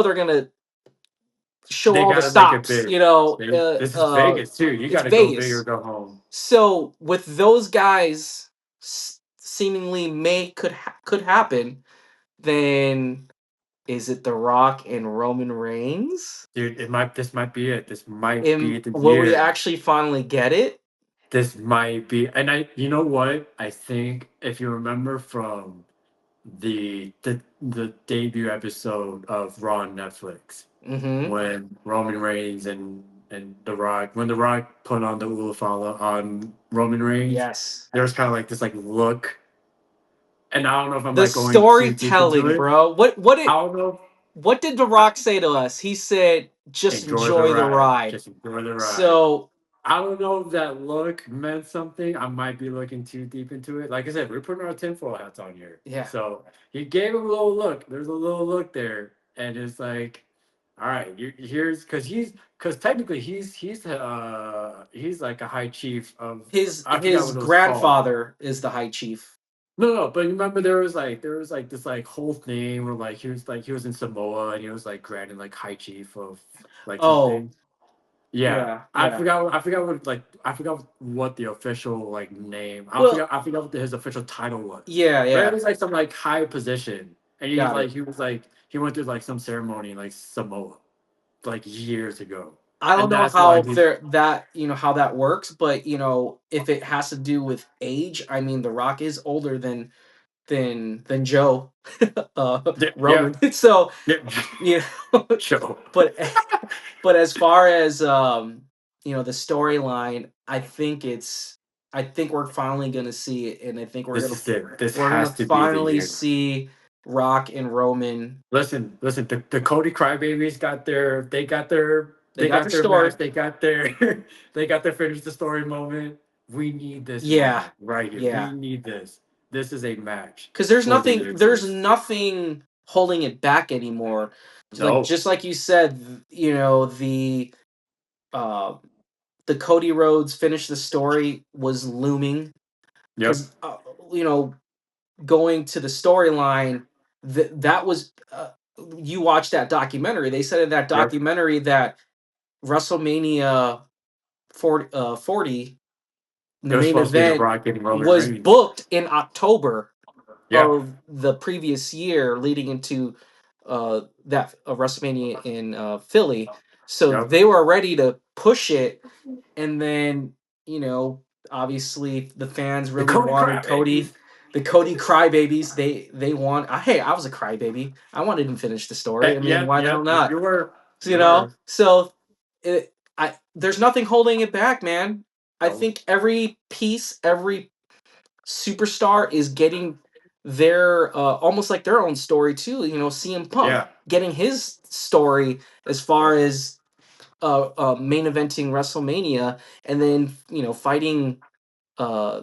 they're going to show they all the got to make it stops, big. This is Vegas too. You it's got to go big or Vegas. go home. So with those guys seemingly could happen, then is it The Rock and Roman Reigns? Dude, it might. This might be it. This might be the Will we year. actually finally get it? This might be, and you know what? I think if you remember from the debut episode of Raw on Netflix, Mm-hmm. when Roman Reigns and The Rock, when The Rock put on the Ulafala on Roman Reigns, Yes. there was kind of like this like look, and I don't know if I'm The like going too deep into storytelling, it. bro. I don't know. What did The Rock say to us? He said, "Just Enjoy the enjoy the ride. ride." Just enjoy the ride. So I don't know if that look meant something. I might be looking too deep into it. Like I said, we're putting our tinfoil hats on here. yeah, So he gave him a little look. There's a little look there, and it's like, all right, here's because technically he's like a high chief of I forgot his what it was called. grandfather is the high chief. No, but remember there was like this like whole thing where like he was in Samoa and he was like granted like high chief of like Oh, something. Yeah, yeah, yeah. I forgot what the official like name. Well, I forgot what his official title was. yeah, But it yeah. was like some like high position, and Got it. he went through like some ceremony in like Samoa, like years ago, I don't and know that's why how he's how that works, but if it has to do with age, I mean, The Rock is older than than Joe Yeah, Roman. So yeah. you know, Show. but but as far as the storyline, I think we're finally gonna see it, and I think This is it. This we're gonna has to be the finally year. see Rock and Roman. Listen. The Cody Crybabies got their. They They got got their their story. match. They got their. They got their finish the story moment. We need this Yeah, moment right here. We yeah. need this. This is a match Because for the there's ages. nothing holding it back anymore. No. Just like you said, uh, the Cody Rhodes finish the story was looming Yep. because you know going to the storyline that was you watched that documentary. They said in that Yep. documentary that WrestleMania 40, It the was main supposed to be the event, Rock and Roman was Reigns. booked in October Yeah. of the previous year, leading into that WrestleMania in Philly. So Yep. they were ready to push it, and then you know, obviously the fans The really Cody wanted Crybabies. Cody. The Cody crybabies, they want. Hey, I was a crybaby. I wanted him to finish the story. I mean, Yep. why the hell Yep. not? You were. You You know, were. so there's nothing holding it back, man. I No. think every piece, every superstar is getting their almost like their own story too. You know, CM Punk Yeah. getting his story as far as main eventing WrestleMania, and then fighting uh,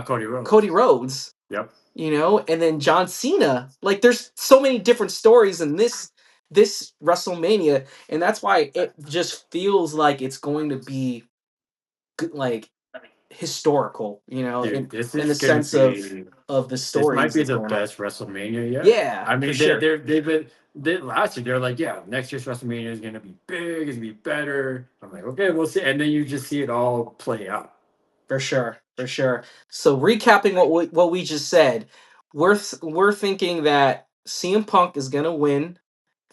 Cody Cody Rhodes. Rhodes. Yep. And then John Cena. Like, there's so many different stories in this WrestleMania, and that's why it just feels like it's going to be like historical, Dude, this in the is gonna sense of be. the This might stories be that's the going on. best WrestleMania yet. Yeah, I for mean, sure. they've been last year. They're like, yeah, next year's WrestleMania is gonna be big. It's gonna be better. I'm like, okay, we'll see. And then you just see it all play out. For sure, for sure. So recapping what we just said, we're thinking that CM Punk is gonna win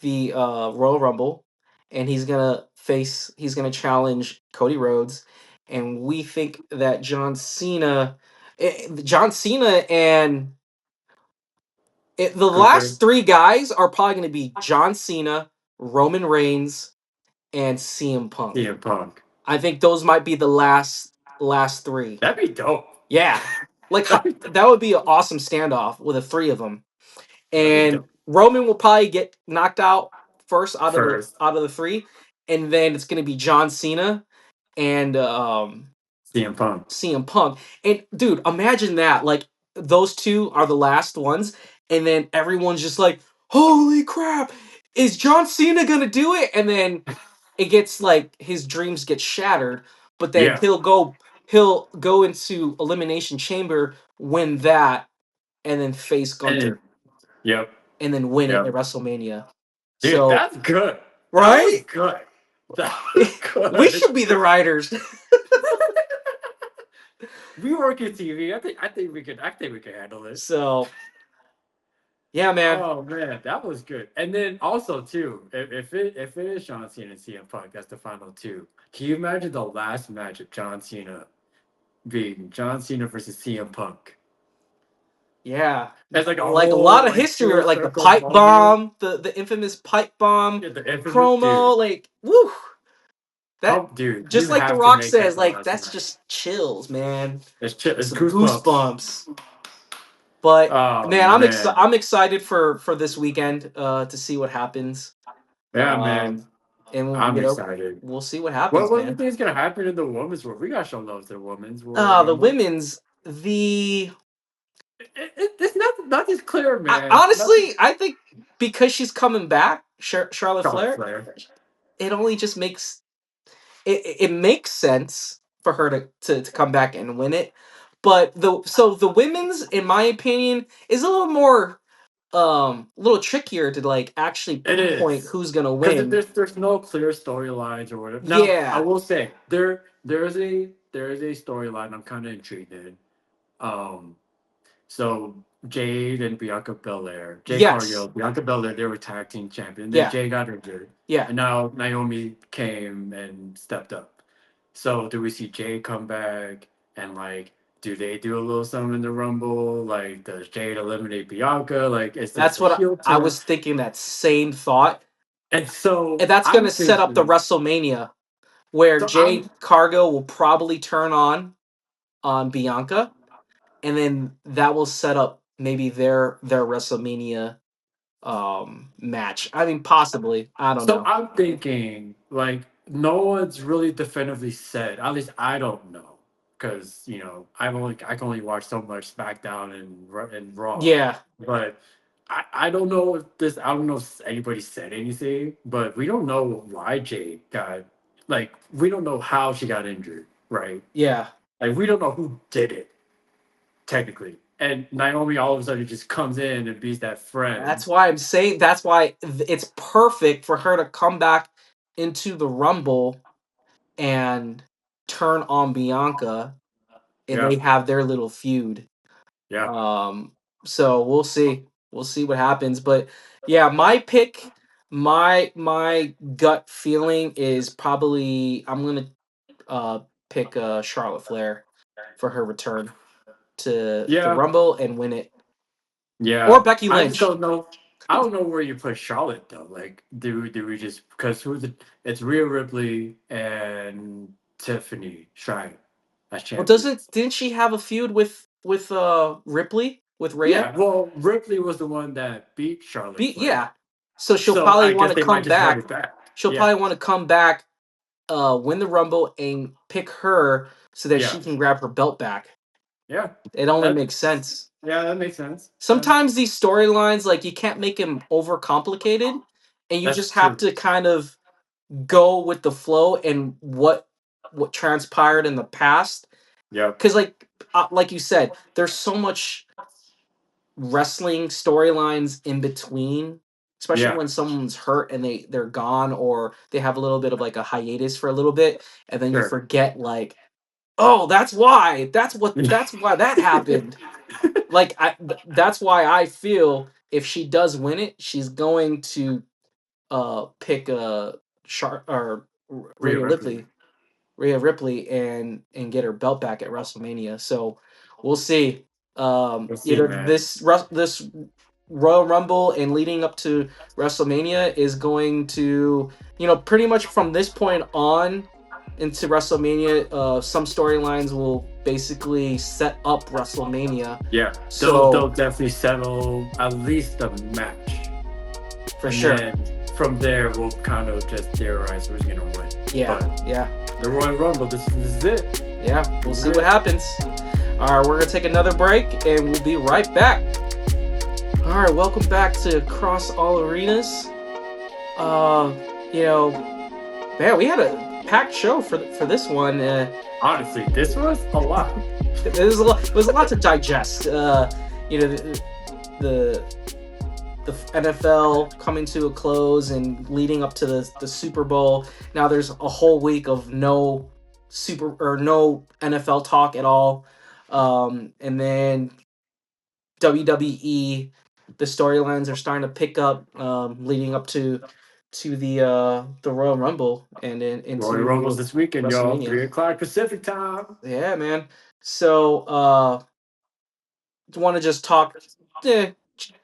the Royal Rumble, and he's gonna challenge Cody Rhodes, and we think that John Cena and the Gunther, last three guys are probably gonna be John Cena, Roman Reigns, and CM Punk. CM Punk. I think those might be the last three. That'd be dope. Yeah, like That'd be dope. that would be an awesome standoff with the three of them. That'd be And dope. Roman will probably get knocked out first First, out of the three, and then it's going to be John Cena and CM Punk. CM Punk. And dude, imagine that! Like those two are the last ones, and then everyone's just like, "Holy crap! Is John Cena gonna do it?" And then it gets like his dreams get shattered, but then Yeah. he'll go into elimination chamber, win that, and then face And then, Gunter, yep, and then win it at yep. WrestleMania. Dude, So that's good. That was right, good. That was we good. should be the writers. We work in TV. I think we can handle it. So yeah, man. Oh man, that was good. And then also too, if it is John Cena and CM Punk, that's the final two. Can you imagine the last match of John Cena being John Cena versus CM Punk? Yeah, It's like a like a whole lot of like history, full like the circle pipe moment. bomb, the infamous pipe bomb Yeah, the infamous promo. dude. Like, woo, that How dude, just you like The have to Rock make that says, the like last that's match. just chills, man. It's Some goosebumps. goosebumps. But Oh man, man. I'm excited for this weekend to see what happens. Yeah, man. Um, and I'm excited. we'll see what happens, What do you man. think is gonna happen in the women's world? We gotta show love to the women's Royal The Rumble. women's the It's not as clear, I, man. Nothing. honestly, I think because she's coming back, Charlotte Charlotte Flair, Flair. it only just makes it makes sense for her to come back and win it. But the women's, in my opinion, is a little more a little trickier to like actually It pinpoint is who's gonna because win. there's no clear storylines or whatever. Now I Yeah. will say there is a storyline I'm kind of intrigued in. Um, so Jade and Bianca Belair, Jade Yes. Cargill, Bianca Belair, they were tag team champion. Then Yeah. Jade got injured, Yeah. and now Naomi came and stepped up. So do we see Jade come back and like do they do a little something in the Rumble? Like, does Jade eliminate Bianca? Like, is this That's a what heel I turn? was thinking. That same thought, And so and that's going I'm to set up the thinking, WrestleMania where so Jade I'm Cargo will probably turn on Bianca, and then that will set up maybe their WrestleMania match. I mean, possibly. I don't so know. I'm thinking like no one's really definitively said. At least I don't know because I can only watch so much SmackDown and Raw, Yeah, but I don't know if this I don't know if anybody said anything, but we don't know why Jade got like we don't know how she got injured, right? yeah. Like we don't know who did it technically, and Naomi all of a sudden just comes in and beats that friend. That's why I'm saying. That's why it's perfect for her to come back into the Rumble and turn on Bianca, and Yeah, they have their little feud. yeah, Um, so we'll see. We'll see what happens. But yeah, my pick, my gut feeling is probably I'm gonna uh pick Charlotte Flair for her return to the yeah. Rumble and win it. Or Yeah, Becky I just Lynch. don't know. I don't know where you put Charlotte though. Like, do we just because who's it? It's Rhea Ripley and Tiffany Shrine as Well, champions. didn't she have a feud with Ripley with Rhea? Yeah, well, Ripley was the one that beat Charlotte Flair, Yeah. So she'll so probably I want guess to they might come just run back. it back. She'll Yeah, probably want to come back, win the Rumble and pick her so that yeah, she can grab her belt back. yeah. It only makes That's sense. yeah, that makes sense. Yeah, Sometimes these storylines, like you can't make them overcomplicated, and you just that's have true. to kind of go with the flow and what transpired in the past. Yep. Because like you said, there's so much wrestling storylines in between, especially Yeah. when someone's hurt and they're gone or they have a little bit of like a hiatus for a little bit, and then you Sure. forget like, oh, that's why that happened. Like that's why I feel if she does win it, she's going to pick or Rhea Rhea Ripley. Ripley, Rhea Ripley, and get her belt back at WrestleMania. So we'll see. We'll see, Either man. this Royal Rumble and leading up to WrestleMania is going to, pretty much from this point on into WrestleMania, some storylines will basically set up WrestleMania. Yeah, they'll So definitely settle at least the match. for And sure, then from there, we'll kind of just theorize who's going to win. yeah, But yeah, the Royal Rumble, this is it. yeah. We'll This is see what it. happens. All right, we're gonna take another break, and we'll be right back. All right, welcome back to Across All Arenas. Uh, you know, man, we had a packed show for this one. Honestly, this was a lot. It was a lot to digest. You know, the the NFL coming to a close and leading up to the Super Bowl. Now there's a whole week of no NFL talk at all. And then WWE, the storylines are starting to pick up, leading up to the Royal Rumble and then Royal Rumble's into this weekend, y'all. WrestleMania. 3 o'clock Pacific time. Yeah, man. So want to just talk, ch-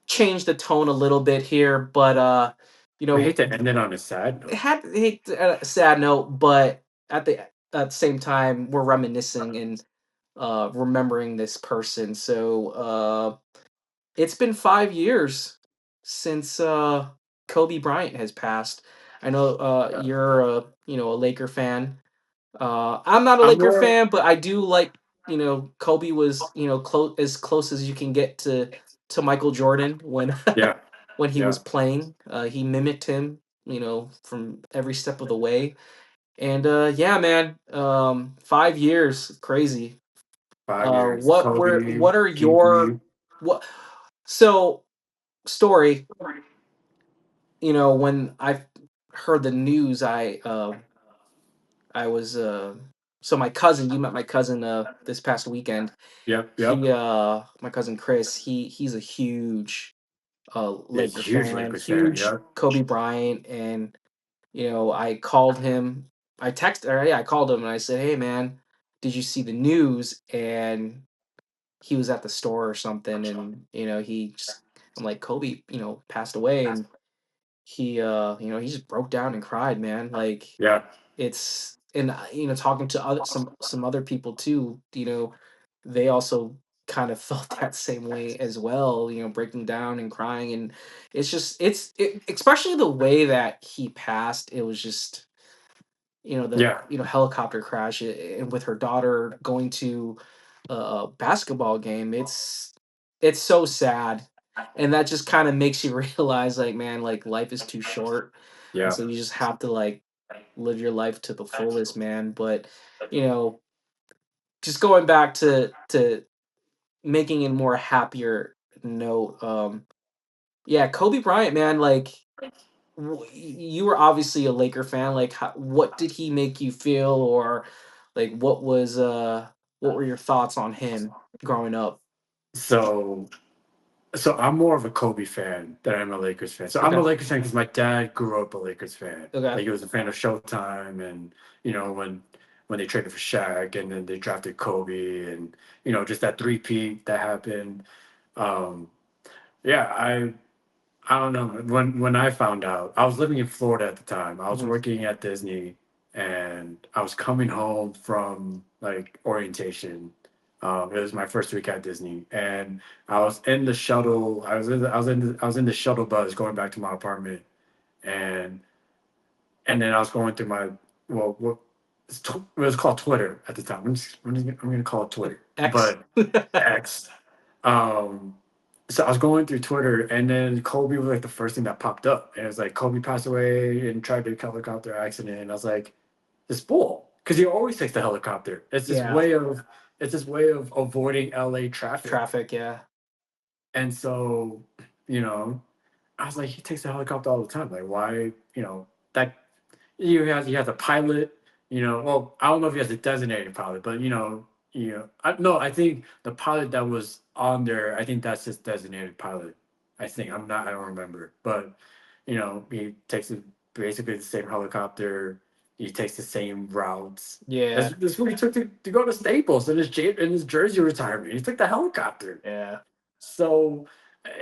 change the tone a little bit here, but you I know, hate to end it on a sad it note. had hate a sad note, but at the same time, we're reminiscing and remembering this person. So it's been 5 years since Kobe Bryant has passed. I know you're a Laker fan. I'm not a I'm Laker more, fan, but I do like Kobe was close as you can get to Michael Jordan when yeah, when he yeah. was playing. He mimicked him, from every step of the way. And yeah, man, 5 years, crazy. 5 years. Kobe, What are your PB. what? So story, when I heard the news, I was so my cousin, you met my cousin this past weekend. Yep, He yep. my cousin Chris, he's a huge Yeah, Laker huge fan, Lakers fan. huge Yep. Kobe Bryant, and I called him. I called him and I said, "Hey man, did you see the news?" And he was at the store or something, and I'm like, "Kobe, passed away," and he just broke down and cried, man. Like Yeah. it's and talking to some other people too, they also kind of felt that same way as well, breaking down and crying, and especially the way that he passed. It was just the Yeah. helicopter crash, and with her daughter going to a basketball game. It's so sad, and that just kind of makes you realize, like, man, like, life is too short, and Yeah. so you just have to, like, live your life to the fullest, man. But you know just going back to making a more happier note, yeah, Kobe Bryant, man, like, you were obviously a Laker fan. Like, what did he make you feel, or like, what were your thoughts on him growing up? So so I'm more of a Kobe fan than I'm a Lakers fan. So I'm a Okay. Lakers fan because my dad grew up a Lakers fan. Okay. Like he was a fan of Showtime, and when they traded for Shaq, and then they drafted Kobe, and just that three-peat that happened. Um, yeah, I don't know. When I found out, I was living in Florida at the time. I was Mhm. working at Disney, and I was coming home from like orientation. It was my first week at Disney, and I was in the shuttle. I was in the shuttle bus going back to my apartment, and then I was going through my what it was called Twitter at the time. I'm gonna call it Twitter, X. but X. Um, so I was going through Twitter, and then Kobe was like the first thing that popped up, and it was like Kobe passed away in tragic helicopter accident, and I was like, "This bull," because he always takes the helicopter. Yeah. It's this way of avoiding LA traffic, Traffic. Yeah. and so you know, I was like, he takes the helicopter all the time. Like, why? That he has a pilot. Well, I don't know if he has a designated pilot, but no, I think the pilot that was on there, I think that's his designated pilot. I think I don't remember, but he takes basically the same helicopter. He takes the same routes. Yeah. This what he took to go to Staples in his jersey retirement. He took the helicopter. Yeah. So,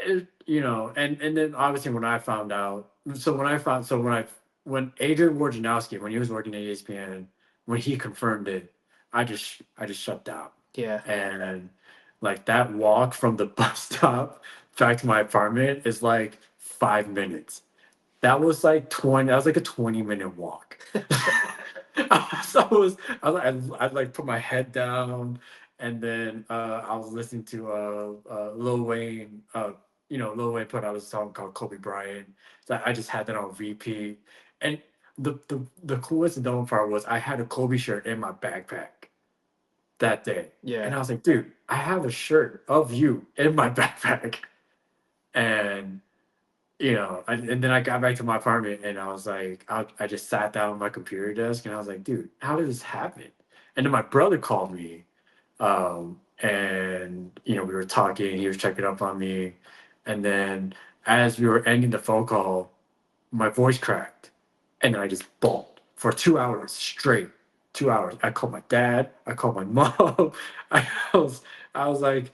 and then obviously when I found out, when Adrian Wojnarowski, when he was working at ESPN, when he confirmed it, I just shut down. Yeah. And like that walk from the bus stop back to my apartment is like 5 minutes. That was like a 20-minute walk. I'd like put my head down, and then I was listening to Lil Wayne. Lil Wayne put out a song called Kobe Bryant. So I just had that on repeat. And the coolest and dumb part was I had a Kobe shirt in my backpack that day. Yeah. And I was like, dude, I have a shirt of you in my backpack. And and then I got back to my apartment, and I was like, I just sat down at my computer desk, and I was like, dude, how did this happen? And then my brother called me, and we were talking. He was checking up on me, and then as we were ending the phone call, my voice cracked, and then I just bawled for 2 hours straight. 2 hours. I called my dad. I called my mom. I was, I was like,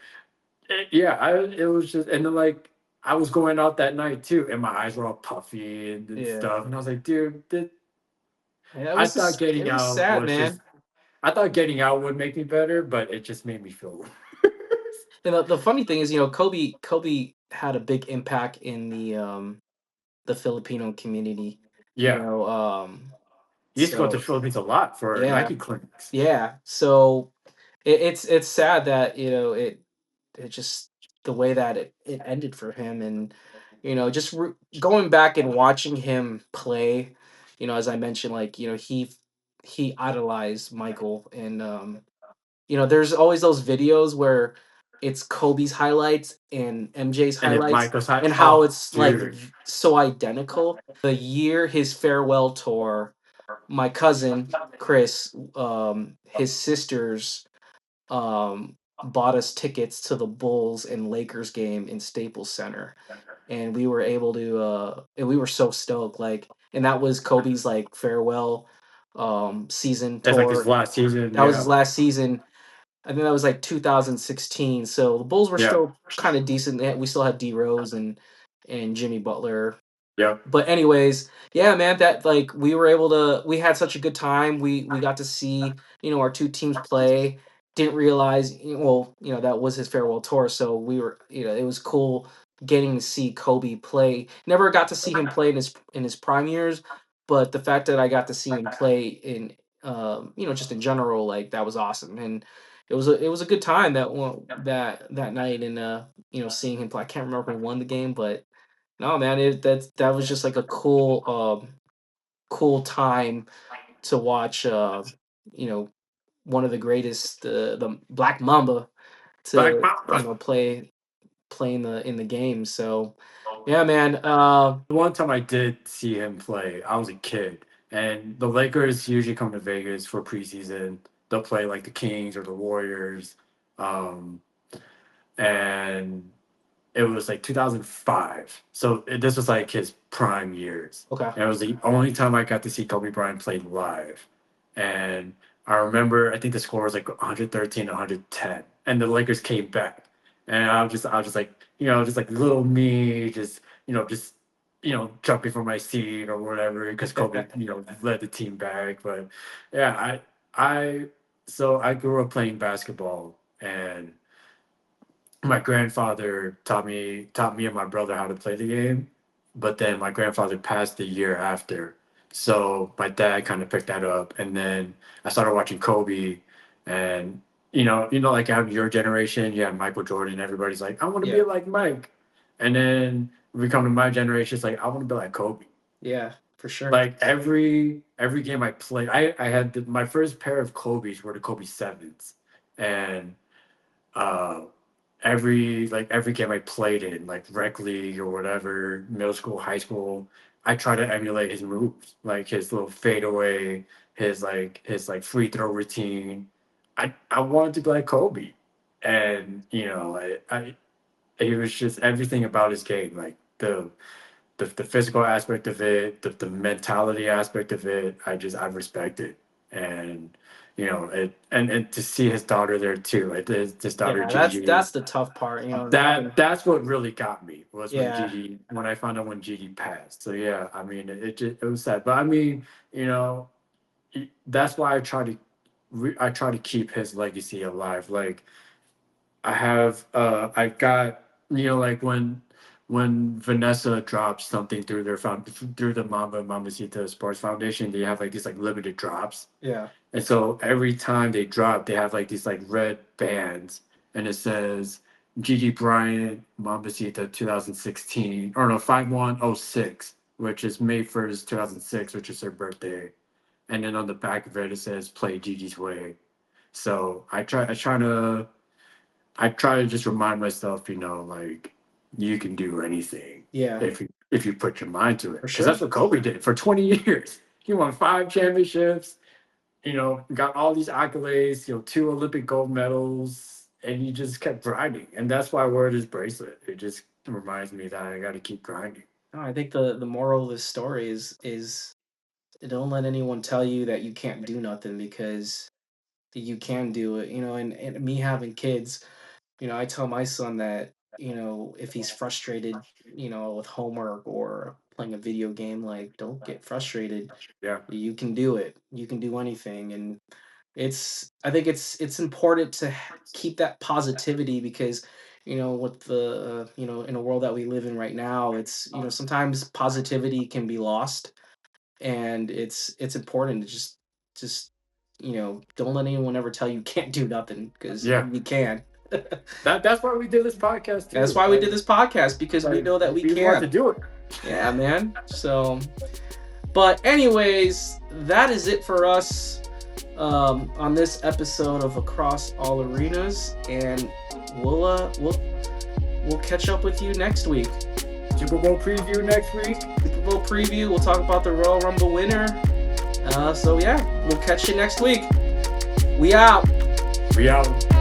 yeah, it was just, and then like I was going out that night too, and my eyes were all puffy and Yeah. stuff, and I was like, dude, Yeah. I thought It getting was out sad, was just, man. I thought getting out would make me better, but it just made me feel worse. And the funny thing is, Kobe had a big impact in the Filipino community. You Yeah, know, he used to go to the so Philippines a lot for yeah, Nike clinics. yeah. So it's sad that it just the way that it ended for him, and just going back and watching him play. As I mentioned, like, he idolized Michael, and there's always those videos where it's Kobe's highlights and MJ's And then highlights, Michael's high, and how oh, it's like dude, so identical. The year his farewell tour, my cousin Chris, his sisters, bought us tickets to the Bulls and Lakers game in Staples Center, and we were able to and we were so stoked, like, and that was Kobe's like farewell season That's like his tour. last season. That was his Yeah. last season. I think that was like 2016. So the Bulls were Yeah. still kind of decent. We still had D Rose and Jimmy Butler. Yep. But anyways, yeah, man, that like we had such a good time. We got to see, our two teams play. Didn't realize, well, that was his farewell tour, so it was cool getting to see Kobe play. Never got to see him play in his prime years, but the fact that I got to see him play in just in general, like that was awesome. And it was a good time that night, and seeing him play. I can't remember who won the game, but no, man, that was just like a cool time to watch. You know, one of the greatest, the Black Mamba, Black to Mamba. play in the game. So, yeah, man. The one time I did see him play, I was a kid, and the Lakers usually come to Vegas for preseason. They'll play like the Kings or the Warriors, um, and it was like 2005. So this was like his prime years. Okay. And it was the only time I got to see Kobe Bryant play live. And I remember, I think the score was like 113, 110, and the Lakers came back. And I was just like, just like little me, jumping from my seat or whatever, because Kobe, led the team back. But yeah, so I grew up playing basketball, and my grandfather taught me and my brother how to play the game, but then my grandfather passed the year after, so my dad kind of picked that up, and then I started watching Kobe. And like out of your generation, you have Michael Jordan. Everybody's like, I want to be Yeah. like Mike. And then we come to my generation, it's like, I want to be like Kobe. Yeah, for sure. Like every game I played, I had my first pair of Kobe's were the Kobe sevens. And uh every game I played in, like rec league or whatever, middle school, high school, I try to emulate his moves, like his little fadeaway, his free throw routine. I wanted to be like Kobe, and I it was just everything about his game, like the physical aspect of it, the mentality aspect of it. I respect it. And and to see his daughter there too, like his daughter Yeah, that's Gigi. the tough part. That's what really got me, was Yeah, when I found out when Gigi passed. So yeah, I mean, it was sad, but I mean, that's why I try to keep his legacy alive. Like I've got, like when Vanessa drops something through through the Mamacita Sports Foundation, they have like these like limited drops. yeah, And so every time they drop, they have like these like red bands, and it says Gigi Bryant, Mamacita 2016, or no, 5106, which is May 1st, 2006, which is her birthday. And then on the back of it, it says play Gigi's way. So I try to just remind myself, like, you can do anything yeah, if you put your mind to it. for Because that's sure. what Kobe did for 20 years. He won 5 championships, got all these accolades, 2 Olympic gold medals, and he just kept grinding. And that's why I wear this bracelet. It just reminds me that I got to keep grinding. No, I think the moral of this story is don't let anyone tell you that you can't do nothing, because you can do it. And me having kids, I tell my son that, if he's frustrated, with homework or playing a video game, like, don't get frustrated. Yeah. You can do it. You can do anything. And I think it's important to keep that positivity, because with the in a world that we live in right now, it's sometimes positivity can be lost. And it's important to just don't let anyone ever tell you can't do nothing, because Yeah. you can. That's why we did this podcast too. That's why we did this podcast, because we know that we want to can. do it. Yeah, man. So, but anyways, that is it for us on this episode of Across All Arenas, and we'll catch up with you next week. Super Bowl preview next week. Super Bowl preview. We'll talk about the Royal Rumble winner. So yeah, we'll catch you next week. We out. We out.